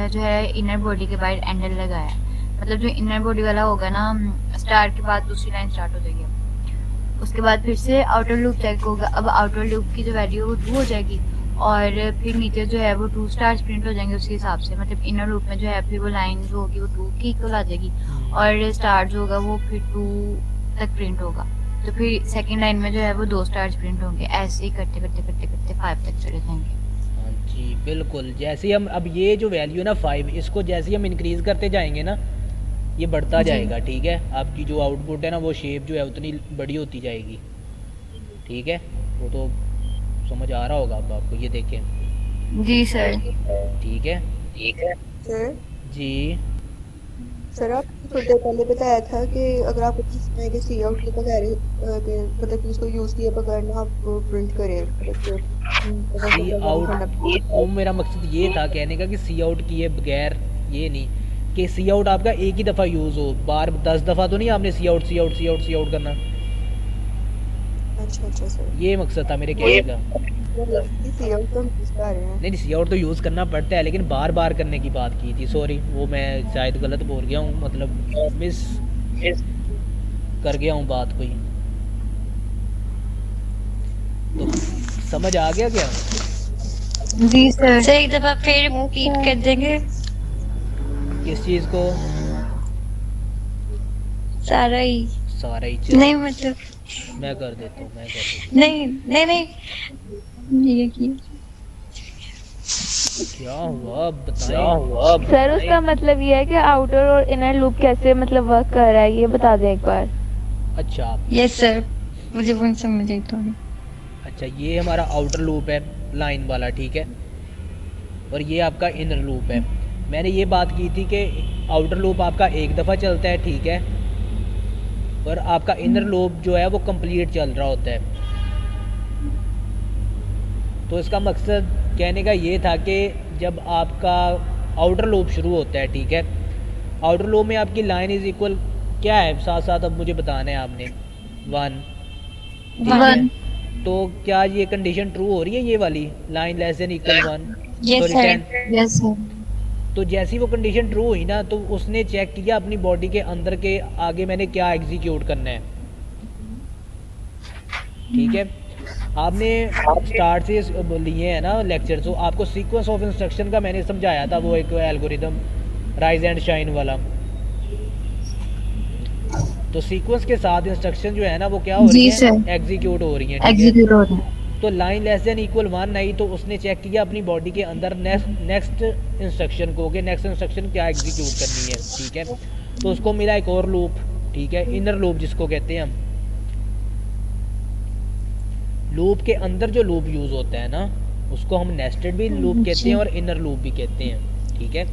जो है इनर बॉडी के बाहर एंडल लगाया, मतलब जो इनर बॉडी वाला होगा ना, स्टार के बाद दूसरी लाइन स्टार्ट हो जाएगी। उसके बाद फिर से आउटर लूप चेक होगा, अब आउटर लूप की जो वैल्यू वो 2 हो जाएगी, और फिर नीचे जो है वो 2 स्टार्स प्रिंट हो जाएंगे उसके हिसाब से, मतलब इनर लूप में जो है फिर वो लाइन जो होगी वो 2 के इक्वल आ जाएगी, और स्टार जो होगा वो फिर 2 तक प्रिंट होगा, तो फिर सेकंड लाइन में जो है वो 2 स्टार्स प्रिंट होंगे, ऐसे ही करते करते करते करते 5 तक चले जाएंगे। हाँ जी बिल्कुल, जैसे ही हम अब ये जो वैल्यू है ना 5, इसको जैसे ही हम इंक्रीज़ करते जाएंगे ना, ये बढ़ता जी। जाएगा, ठीक है, आपकी जो आउटपुट है ना वो शेप जो है उतनी बड़ी होती जाएगी, ठीक है, वो तो समझ आ रहा होगा अब आपको, ये देखें, जी सर। ठीक है सर जी। सर आपने थोड़ी देर पहले बताया था कि अगर आपको किसी के सी आउट के बगैर मतलब कि इसको यूज़ किए बगैर ना आप प्रिंट करें, सी आउट, वो मेरा मकसद ये था कहने का कि सी आउट किए बगैर, ये नहीं कि सी आउट आपका एक ही दफ़ा यूज़ हो, बार 10 दफ़ा तो नहीं आपने सी आउट सी आउट सी आउट सी आउट करना। अच्छा अच्छा सर, ये मकसद था मेरे कहने का। सी आउट तो हम यूज़ कर रहे हैं। नहीं सी आउट तो यूज़ करना पड़ता है, लेकिन बार बार करने की बात की थी, सॉरी वो मैं शायद गलत बोल गया हूँ, मतलब मिस कर गया हूँ बात कोई, तो समझ आ गया क्या? जी सर। सर एक दफा फिर रिपीट कर देंगे किस चीज़ को? सारा ही? सारा ही नहीं मतलब मैं कर देता हूँ, मैं कर देता नहीं नहीं नहीं ये की हूँ। क्या हुआ बताएं? सर उसका मतलब ये है कि आउटर और इनर लूप कैसे मतलब वर्क कर रहा है, ये बता दें एक बार। अच्छा यस सर, मुझे वो समझ आई थोड़ी। अच्छा, ये हमारा आउटर लूप है लाइन वाला, ठीक है, और ये आपका इनर लूप है। मैंने ये बात की थी कि आउटर लूप आपका एक दफ़ा चलता है, ठीक है, और आपका इनर लूप जो है वो कंप्लीट चल रहा होता है। तो इसका मकसद कहने का ये था कि जब आपका आउटर लूप शुरू होता है, ठीक है, आउटर लूप में आपकी लाइन इज़ इक्वल क्या है, साथ साथ अब मुझे बताना है आपने, 1, ठीक है, तो क्या ये कंडीशन ट्रू हो रही है, ये वाली line less than equal 1 Yes, sorry sir. 10? Yes sir. तो जैसी वो कंडीशन ट्रू हुई ना, तो उसने चेक किया अपनी बॉडी के अंदर के आगे मैंने क्या एग्जीक्यूट करना है, ठीक है। आपने स्टार्ट से लिए हैं ना लेक्चर, तो आपको सीक्वेंस ऑफ इंस्ट्रक्शन का मैंने समझाया था, वो एक एल्गोरिदम राइज एंड शाइन वाला। तो सीक्वेंस के साथ इंस्ट्रक्शन जो है ना वो क्या हो रही जी है, सर। एग्जीक्यूट हो रही है, ठीक है। एग्जीक्यूट हो रहा है। तो लाइन लेस देन इक्वल 1 आई, तो उसने चेक किया अपनी बॉडी के अंदर नेक्स्ट इंस्ट्रक्शन को, कि नेक्स्ट इंस्ट्रक्शन क्या एग्जीक्यूट करनी है, ठीक है। तो उसको मिला एक और लूप, ठीक है, इनर लूप जिसको कहते हैं हम। लूप के अंदर जो लूप यूज होता है ना, उसको हम नेस्टेड भी लूप कहते हैं और इनर लूप भी कहते हैं, ठीक है।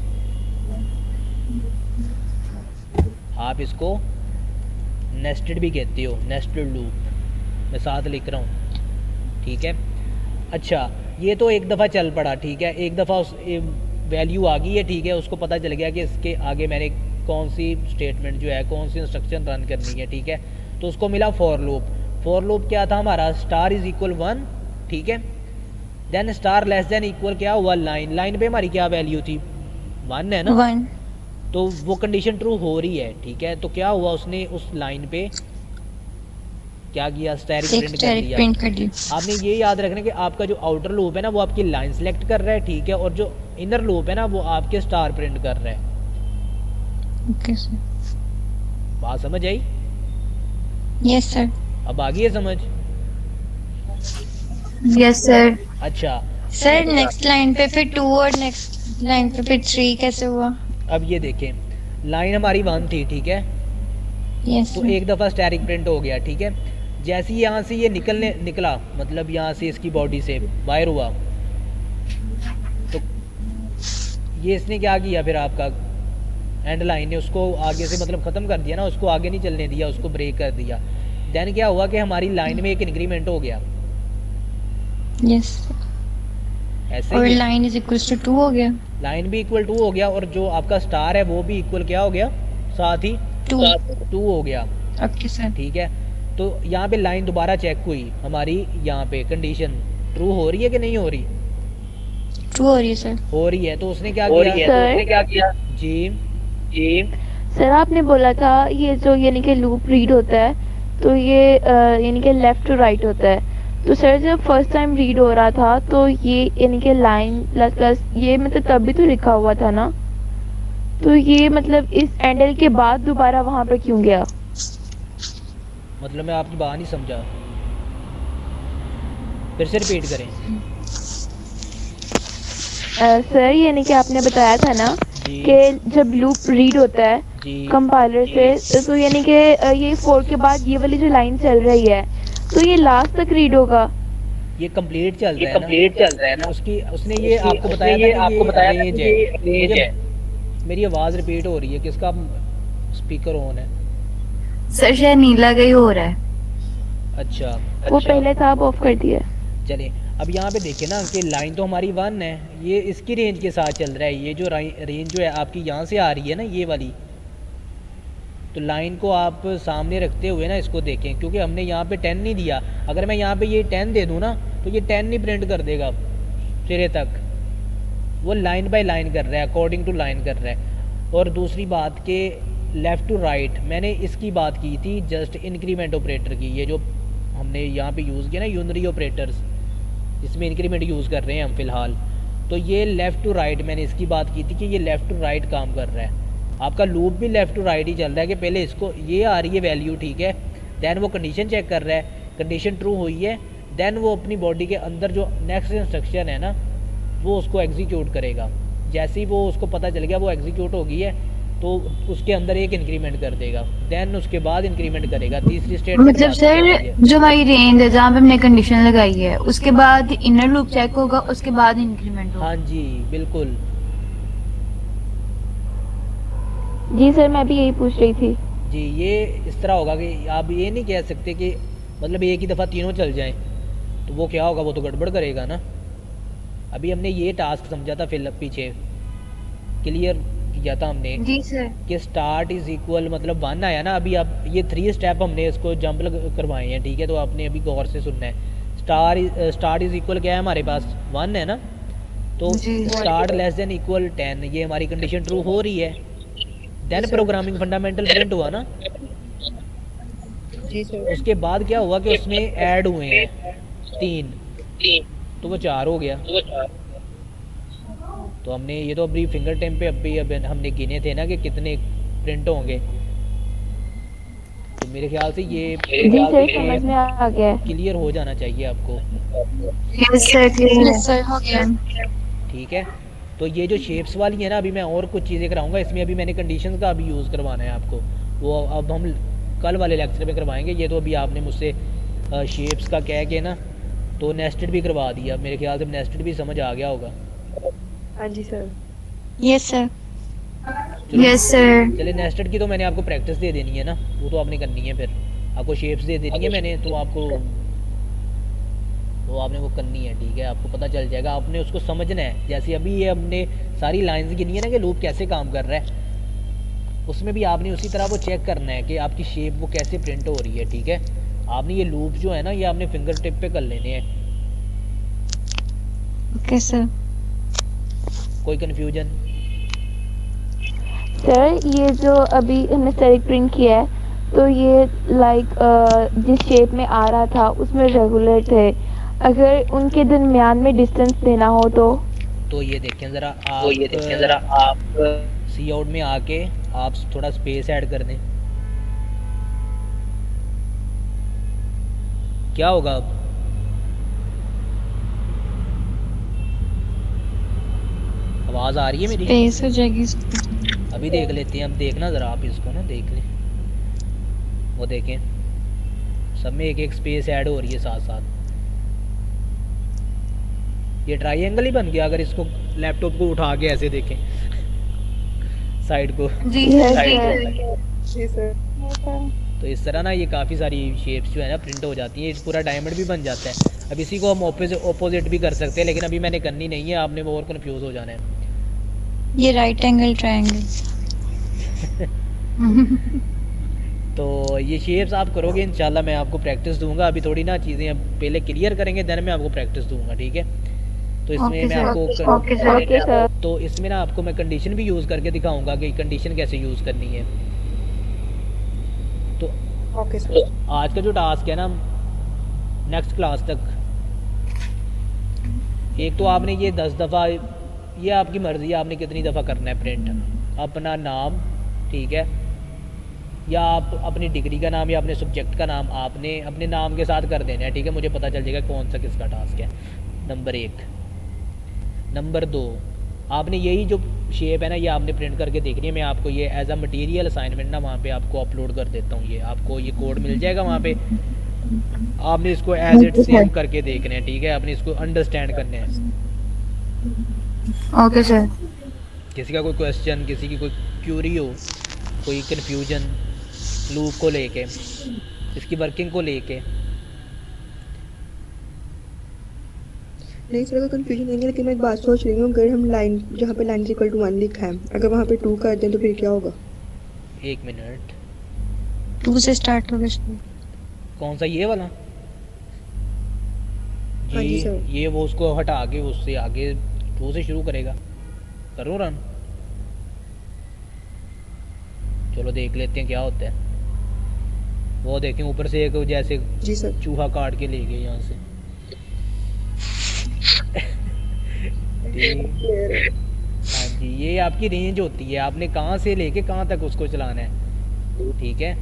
आप इसको नेस्टेड भी कहते हो, नेस्टेड लूप मैं साथ लिख रहा हूँ, ठीक है। अच्छा, ये तो एक दफ़ा चल पड़ा, ठीक है, एक दफ़ा उस वैल्यू आ गई है, ठीक है, उसको पता चल गया कि इसके आगे मैंने कौन सी स्टेटमेंट जो है, कौन सी इंस्ट्रक्शन रन करनी है, ठीक है। तो उसको मिला फॉर लूप। फॉर लूप क्या था हमारा, स्टार इज इक्वल 1, ठीक है। Then star less than equal क्या हुआ, लाइन। लाइन पे हमारी क्या वैल्यू थी, 1 है ना, 1. तो वो कंडीशन ट्रू हो रही है, ठीक है। तो क्या हुआ, उसने उस लाइन पे क्या किया, स्टैटिक प्रिंट कर दिया। आपने ये याद रखना कि आपका जो आउटर लूप है ना वो आपकी लाइन सेलेक्ट कर रहा है, ठीक है, और जो इनर लूप है ना वो आपके स्टार प्रिंट कर रहा है। Okay, sir. बात समझ आई? Yes, sir. अब आ गई है समझ? Yes sir. अच्छा, सर नेक्स्ट लाइन पे फिर 2 और नेक्स्ट लाइन पे फिर 3 कैसे हुआ? अब ये देखें, लाइन हमारी 1 थी, ठीक है, यस तो एक दफ़ा स्टैटिक प्रिंट हो गया, ठीक है। जैसे ही यहाँ से ये निकला, मतलब यहाँ से इसकी बॉडी से वायर हुआ, तो ये इसने क्या किया फिर, आपका एंड लाइन ने उसको आगे से मतलब ख़त्म कर दिया ना, उसको आगे नहीं चलने दिया, उसको ब्रेक कर दिया। देन क्या हुआ कि हमारी लाइन में एक इंक्रीमेंट हो गया, यस, ऐसे और ही लाइन इज इक्वल टू 2 हो गया। लाइन भी इक्वल 2 हो गया, और जो आपका स्टार है वो भी इक्वल क्या हो गया, साथ ही 2 हो गया, ओके सर। ठीक है। तो यहाँ पे लाइन दोबारा चेक हुई हमारी, यहाँ पे कंडीशन ट्रू हो रही है कि नहीं हो रही, ट्रू हो रही है सर। हो रही है। तो उसने क्या सर किया जी सर आपने बोला था ये जो यानी कि लूप रीड होता है तो ये यानी कि लेफ्ट टू राइट होता है। तो सर जब फर्स्ट टाइम रीड हो रहा था तो ये यानी कि लाइन प्लस प्लस ये मतलब तब भी तो लिखा हुआ था ना, तो ये मतलब इस एंडल के बाद दोबारा वहाँ पे क्यों गया? मतलब मैं आपकी बात नहीं समझा, फिर से रिपीट करें। सर यानी कि आपने बताया था ना जी कि जब लूप रीड होता है जी कंपाइलर से तो यानी कि ये 4 के बाद ये वाली जो लाइन चल रही है तो ये लास्ट तक रीड होगा। ये कंप्लीट चल रहा है ना, उसकी उसने ये आपको बताया था कि ये रेंज है। मेरी आवाज़ रिपीट हो रही है, किसका स्पीकर ऑन है? सर शायद नीला का ही हो रहा है। अच्छा, वो पहले था अब ऑफ कर दिया। चलिए अब यहाँ पे देखिए ना कि लाइन तो हमारी 1 है, ये इसकी रेंज के साथ चल रहा है। ये जो रेंज जो है आपकी यहाँ से आ रही है ना, ये वाली, तो लाइन को आप सामने रखते हुए ना इसको देखें, क्योंकि हमने यहाँ पे 10 नहीं दिया। अगर मैं यहाँ पे ये 10 दे दूँ ना तो ये 10 नहीं प्रिंट कर देगा सिरे तक, वो लाइन बाय लाइन कर रहा है, अकॉर्डिंग टू लाइन कर रहा है। और दूसरी बात के लेफ़्ट टू राइट, मैंने इसकी बात की थी जस्ट इंक्रीमेंट ऑपरेटर की, ये जो हमने यहाँ पे यूज़ किया ना यूनरी ऑपरेटर्स, जिसमें इंक्रीमेंट यूज़ कर रहे हैं हम फ़िलहाल, तो ये लेफ़्ट टू राइट मैंने इसकी बात की थी कि ये लेफ़्ट टू राइट काम कर रहा है। आपका लूप भी लेफ़्ट टू राइट ही चल रहा है कि पहले इसको ये आ रही है वैल्यू, ठीक है, दैन वो कंडीशन चेक कर रहा है, कंडीशन ट्रू हुई है, दैन वो अपनी बॉडी के अंदर जो नेक्स्ट इंस्ट्रक्शन है ना वो उसको एग्जीक्यूट करेगा। जैसे ही वो उसको पता चल गया वो एग्जीक्यूट हो गई है तो उसके अंदर एक इंक्रीमेंट कर देगा, देन उसके बाद इंक्रीमेंट करेगा। तीसरी स्टेटमेंट मतलब सर जो हमारी रेंज है जहाँ पे हमने कंडीशन लगाई है उसके बाद इनर लूप चेक होगा, उसके बाद इंक्रीमेंट होगा। हाँ जी बिल्कुल जी सर मैं भी यही पूछ रही थी। जी, ये इस तरह होगा कि आप ये नहीं कह सकते कि मतलब एक ही दफ़ा तीनों चल जाएं, तो वो क्या होगा, वो तो गड़बड़ करेगा ना। अभी हमने ये टास्क समझा था फिर पीछे क्लियर किया था हमने जी सर। कि स्टार्ट इज़ इक्वल मतलब 1 आया ना। अभी अब ये 3 स्टेप हमने इसको जंप करवाए हैं, ठीक है, तो आपने अभी गौर से सुनना है। स्टार्ट इज इक्वल क्या है हमारे पास 1 है ना, तो स्टार्ट लेस देन इक्वल 10, ये हमारी कंडीशन ट्रू हो रही है, देन प्रोग्रामिंग फंडामेंटल प्रिंट हुआ ना। जी सर। उसके बाद क्या हुआ कि उसमें ऐड हुए हैं 3, तो वो 4 हो गया। तो हमने ये तो अभी फिंगर टिप पे अब हमने गिने थे ना कि कितने प्रिंट होंगे, तो मेरे ख्याल से ये जी सर समझ में आ गया है। क्लियर हो जाना चाहिए आपको। यस सर हो गया। ठीक है, तो ये जो शेप्स वाली है ना, अभी मैं और कुछ चीज़ें कराऊंगा इसमें, अभी मैंने कंडीशंस का अभी यूज़ करवाना है आपको, वो अब हम कल वाले लेक्चर में करवाएंगे। ये तो अभी आपने मुझसे शेप्स का कह के ना तो नेस्टेड भी करवा दिया, मेरे ख्याल से नेस्टेड भी समझ आ गया होगा। हाँ जी सर। Yes sir. चलो, यस सर। चलिए नेस्टेड की तो मैंने आपको प्रैक्टिस दे देनी है ना, वो तो आपने करनी है, फिर आपको शेप्स दे देनी है मैंने, तो आपको वो आपने वो करनी है। ठीक है, आपको पता चल जाएगा, आपने उसको समझना है। जैसे अभी ये हमने सारी लाइंस गिनी है ना कि लूप कैसे काम कर रहा है, उसमें भी आपने उसी तरह वो चेक करना है कि आपकी शेप वो कैसे प्रिंट हो रही है। ठीक है, आपने ये लूप जो है ना ये आपने फिंगर टिप पे कर लेने हैं। Okay sir. कोई कन्फ्यूजन? सर ये जो अभी हमने सेलेक्ट प्रिंट किया है, तो ये लाइक जिस शेप में आ रहा था उसमें रेगुलर थे, अगर उनके दरमियान में डिस्टेंस देना हो तो ये देखें ज़रा आप सी आउट में आके आप थोड़ा स्पेस ऐड कर दें, क्या होगा अब? आवाज़ आ रही है मेरी? स्पेस हो जाएगी। अभी देख लेते हैं, अब देखना ज़रा आप इसको ना देख लें, वो देखें सब में एक एक स्पेस ऐड हो रही है साथ साथ। ये ट्रायंगल ही बन गया अगर इसको लैपटॉप को उठा के ऐसे देखें साइड को। जी जी सर। तो इस तरह ना ये काफ़ी सारी शेप्स जो है ना प्रिंट हो जाती हैं, पूरा डायमंड भी बन जाता है। अब इसी को हम ऑपोजिट भी कर सकते हैं, लेकिन अभी मैंने करनी नहीं है, आपने वो और कंफ्यूज हो जाना है। ये राइट एंगल ट्रायंगल। तो ये शेप्स आप करोगे इंशाल्लाह, मैं आपको प्रैक्टिस दूंगा। अभी थोड़ी ना चीज़ें पहले क्लियर करेंगे, देन मैं आपको प्रैक्टिस दूंगा। ठीक है, तो इसमें मैं आपको ओके सर। तो इसमें ना आपको मैं कंडीशन भी यूज़ करके दिखाऊंगा कि कंडीशन कैसे यूज़ करनी है। तो ओके सर। आज का जो टास्क है ना, नेक्स्ट क्लास तक, एक तो आपने ये 10 दफ़ा, ये आपकी मर्ज़ी है आपने कितनी दफ़ा करना है प्रिंट, अपना नाम, ठीक है, या आप अपनी डिग्री का नाम या अपने सब्जेक्ट का नाम आपने अपने नाम के साथ कर देना है। ठीक है, मुझे पता चल जाएगा कौन सा किसका टास्क है। नंबर 1। नंबर 2, आपने यही जो शेप है ना ये आपने प्रिंट करके देखनी है। मैं आपको ये एज अ मटेरियल असाइनमेंट ना वहाँ पे आपको अपलोड कर देता हूँ, ये आपको ये कोड मिल जाएगा वहाँ पे, आपने इसको एज इट सेव करके देखना है। ठीक है, आपने इसको अंडरस्टैंड करना है। Okay sir. किसी का कोई क्वेश्चन, किसी की कोई क्यूरी हो, कोई कन्फ्यूजन लूप को लेके, इसकी वर्किंग को लेके? नहीं सर, कोई कंफ्यूजन नहीं है, लेकिन मैं एक बात सोच रही हूँ, अगर हम लाइन जहाँ पे लाइन इक्वल टू 1 लिखा है, अगर वहाँ पे 2 कर दें तो फिर क्या होगा? 1 मिनट, 2 से स्टार्ट होगा सर। कौन सा ये वाला? हाँ जी सर। ये वो उसको हटा के उससे आगे 2 से शुरू करेगा। करूँ रन? चलो देख लेते हैं क्या होता है। वो देखें ऊपर से एक जैसे जी सर। चूहा काट के ले गए यहाँ से। हाँ जी, ये आपकी रेंज होती है, आपने कहाँ से लेके कहाँ तक उसको चलाना है। ठीक है,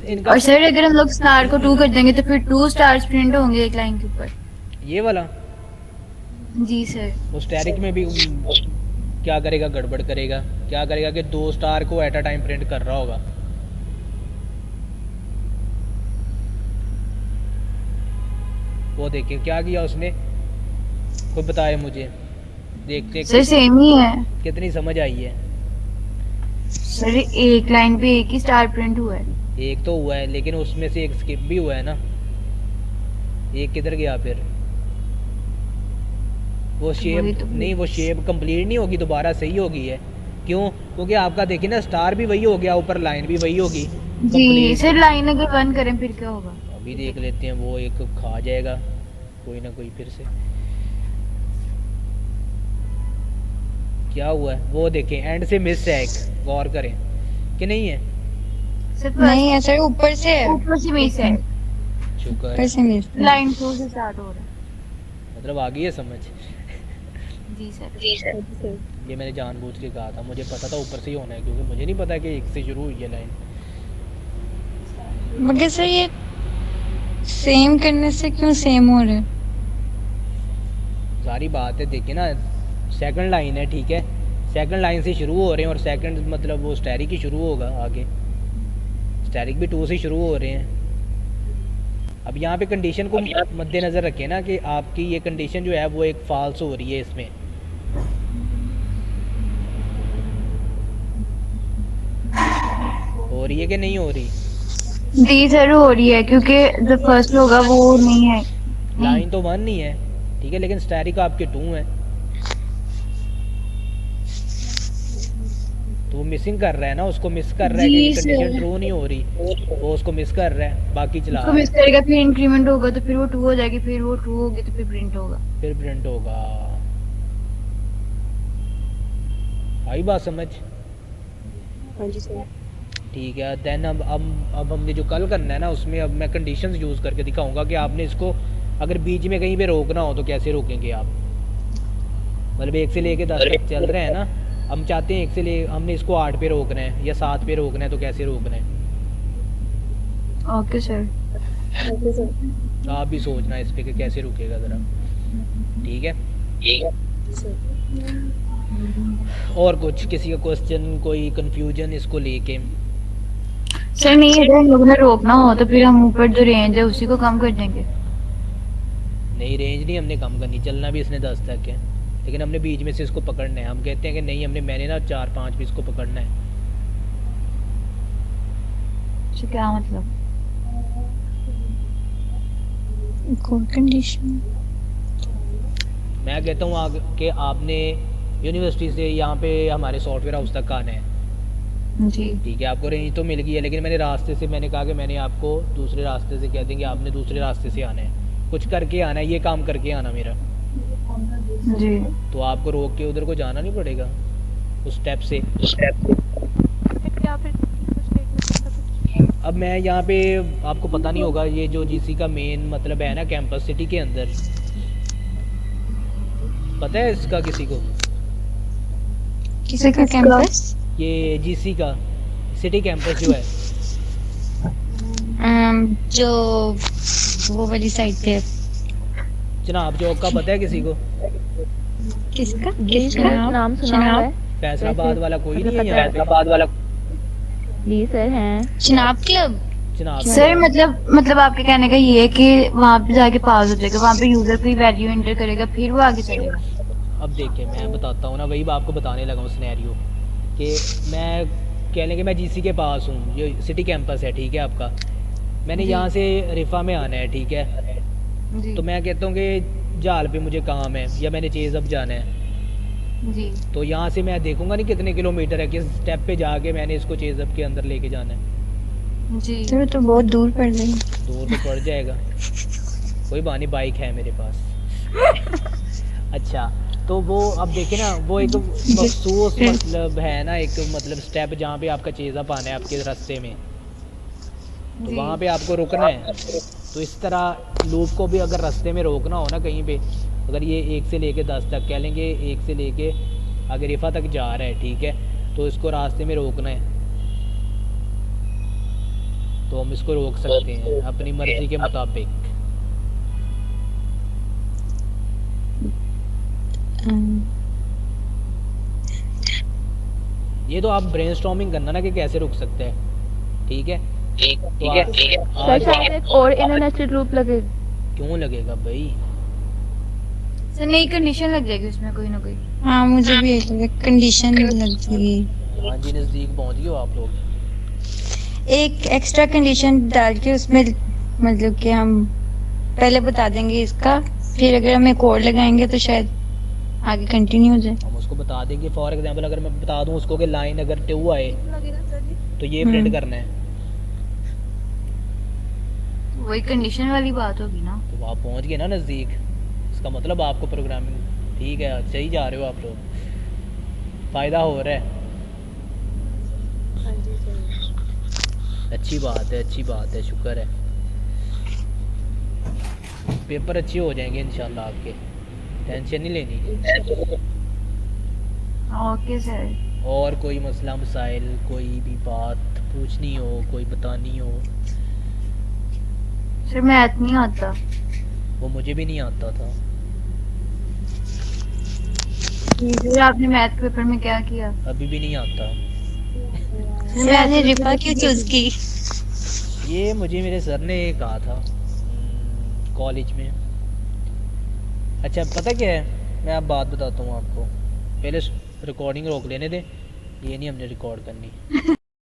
इनका और सर अगर हम लोग स्टार को 2 कर देंगे तो फिर 2 स्टार्स प्रिंट होंगे एक लाइन के ऊपर। ये वाला जी सर। वो स्टैरिक में भी क्या करेगा, गड़बड़ करेगा। क्या करेगा कि 2 स्टार को एट अ टाइम प्रिंट कर रहा होगा। वो देखिए क्या किया उसने, कोई बताए मुझे, देखते सर सेम ही है कितनी समझ आई है। सर, एक लाइन पे एक ही स्टार प्रिंट हुआ है। एक तो हुआ है, लेकिन उसमें से एक स्किप भी हुआ है ना। एक किधर गया फिर? वो शेप तो नहीं, वो शेप कंप्लीट नहीं होगी, दोबारा सही होगी है। क्यों? क्योंकि आपका देखिए ना, स्टार भी वही हो गया, ऊपर लाइन भी वही होगी जी सर। लाइन अगर 1 करें फिर क्या होगा? अभी देख लेते हैं, वो एक खा जाएगा कोई ना कोई फिर से। क्या हुआ है वो देखें, एंड से मिस है एक, गौर करें कि नहीं है। नहीं है सर, ऊपर से मिस है, शुक्र ऊपर है, से मिस लाइन 2 से स्टार्ट हो रहा है। मतलब आ गई है समझ। जी सर। ये मैंने जानबूझ के कहा था, मुझे पता था ऊपर से ही होना है, क्योंकि मुझे नहीं पता कि एक से शुरू हुई है लाइन। मगर सर ये सेम करने से क्यों सेम हो रहा है? सारी बात है, देखिए ना, सेकंड लाइन है, ठीक है, सेकंड लाइन से शुरू हो रहे हैं, और सेकंड मतलब वो स्टैरिक ही शुरू होगा आगे, स्टैरिक भी 2 से शुरू हो रहे हैं। अब यहाँ पे कंडीशन को मद्देनज़र रखें ना कि आपकी ये कंडीशन जो है वो एक फॉल्स हो रही है इसमें। हो रही है कि नहीं हो रही? जी सर हो रही है, क्योंकि जो फर्स्ट होगा वो नहीं है। लाइन तो 1 नहीं है, ठीक है, लेकिन स्टैरिक आपके 2 है, तो वो मिसिंग कर रहा है ना, उसको मिस कर रहा है कि कंडीशन ट्रू नहीं हो रही, वो उसको मिस कर रहा है, बाकी चला उसको मिस करेगा, फिर इंक्रीमेंट होगा तो फिर वो 2 हो जाएगी, फिर वो 2 होगी तो फिर प्रिंट होगा। फिर प्रिंट होगा। आई बात समझ? हाँ जी सर। ठीक है, देन अब हमने जो कल करना है ना, उसमें अब मैं कंडीशंस यूज़ करके दिखाऊंगा कि आपने इसको अगर बीच में कहीं पे रोकना हो तो कैसे रोकेंगे आप। मतलब 1 से लेके 10 तक चल रहे हैं ना, हम चाहते हैं 1 से ले, हमने इसको 8 पे रोकना है या 7 पे रोकना है, तो कैसे रोकना है। Okay sir. Okay sir. आप भी सोचना इस पे कि कैसे रुकेगा ज़रा, ठीक है। और कुछ किसी का क्वेश्चन, कोई कंफ्यूजन इसको लेके? सर नहीं, अगर हम लोगों ने रोकना हो तो फिर हम ऊपर जो रेंज है उसी को कम कर देंगे। नहीं, रेंज नहीं हमने कम करनी, चलना भी इसने 10 तक है, लेकिन हमने बीच में से इसको पकड़ना है। हम कहते हैं कि नहीं, मैंने ना 4-5 भी इसको पकड़ना है। क्या मतलब? कोई कंडीशन? मैं कहता हूँ कि आपने यूनिवर्सिटी से यहाँ पे हमारे सॉफ्टवेयर हाउस तक आना है, जी ठीक है, आपको रेंज तो मिल गई है, लेकिन मैंने रास्ते से, मैंने कहा कि मैंने आपको दूसरे रास्ते से कह देंगे, आपने दूसरे रास्ते से आना है, कुछ करके आना है, ये काम करके आना मेरा। जी तो आपको रोक के उधर को जाना नहीं पड़ेगा उस स्टेप से। या फिर अब मैं यहाँ पे, आपको पता नहीं होगा, ये जो जीसी का मेन मतलब है ना कैंपस सिटी के अंदर, पता है इसका किसी को? किसी का कैंपस? ये जीसी का सिटी कैंपस जो है, जो वो वाली साइड पे चनाब चौक का, पता है किसी को? किसका? नाम सुना है? फैसलाबाद वाला कोई नहीं है यहाँ पे? फैसलाबाद वाला जी सर हैं। चनाब क्लब? चनाब सर मतलब आपके कहने का ये है कि वहाँ पे जाके पास हो जाएगा, वहाँ पे यूजर कोई वैल्यू एंटर करेगा फिर वो आगे चलेगा। अब देखिए, मैं बताता हूँ ना, वही आपको बताने लगा हूँ सिनेरियो, कि मैं कह लें कि मैं जीसी के पास हूँ, ये सिटी कैंपस है, ठीक है आपका, मैंने यहाँ से रिफा में आना है, ठीक है, जी तो मैं कहता हूँ कि जाल पे मुझे काम है या मैंने चेज़ अब जाना है, जी तो यहाँ से मैं देखूंगा नहीं कितने किलोमीटर है, किस स्टेप पे जाके मैंने इसको चेज़ अब के अंदर लेके जाना है। जी सर तो बहुत दूर पड़ जाएगा। दूर तो पड़ जाएगा, कोई बानी, बाइक है मेरे पास। अच्छा, तो वो अब देखे ना, वो एक मखसूस मतलब है ना, एक मतलब स्टेप जहाँ पे आपका चेज़ अप आना है आपके रास्ते में, तो वहाँ पे आपको रुकना है। तो इस तरह लूप को भी अगर रास्ते में रोकना हो ना कहीं पे, अगर ये 1 से लेके 10 तक कह लेंगे, 1 से लेके अगर रिफा तक जा रहा है, ठीक है, तो इसको रास्ते में रोकना है, तो हम इसको रोक सकते हैं अपनी मर्जी के मुताबिक। ये तो आप ब्रेनस्टॉर्मिंग करना ना कि कैसे रुक सकते हैं, ठीक है, ठीक है। सर शायद एक और इंटरनेशनल लूप लगेगा। क्यों लगेगा भाई? सर नई कंडीशन लग जाएगी उसमें कोई ना कोई। हाँ मुझे भी एक कंडीशन लग जाएगी। हाँ जी, नज़दीक पहुँच गए हो आप लोग। एक एक्स्ट्रा कंडीशन डाल के उसमें मतलब कि हम पहले बता देंगे इसका, फिर अगर हम एक और लगाएंगे तो शायद आगे कंटिन्यू हो जाए। हम उसको बता देंगे, फॉर एग्जांपल अगर मैं बता दूं उसको कि लाइन अगर 2 आए तो ये प्रिंट करना है, वही कंडीशन वाली बात होगी ना। तो आप पहुंच गए ना नज़दीक, इसका मतलब आपको प्रोग्रामिंग ठीक है, सही जा रहे हो आप लोग, फ़ायदा हो रहा है। हाँ जी सही। अच्छी बात है, अच्छी बात है, शुक्र है। पेपर अच्छे हो जाएंगे इंशाल्लाह आपके, टेंशन नहीं लेनी। Okay sir. और कोई मसला मसाइल, कोई भी बात पूछनी हो, कोई बतानी हो? सर मैथ नहीं आता। वो मुझे भी नहीं आता था। सर आपने मैथ पेपर में क्या किया? अभी भी नहीं आता। सर आपने रिपा क्यों चूज की? ये मुझे मेरे सर ने कहा था कॉलेज में। अच्छा पता क्या है, मैं अब बात बताता हूँ आपको, पहले रिकॉर्डिंग रोक लेने दे, ये नहीं हमने रिकॉर्ड करनी।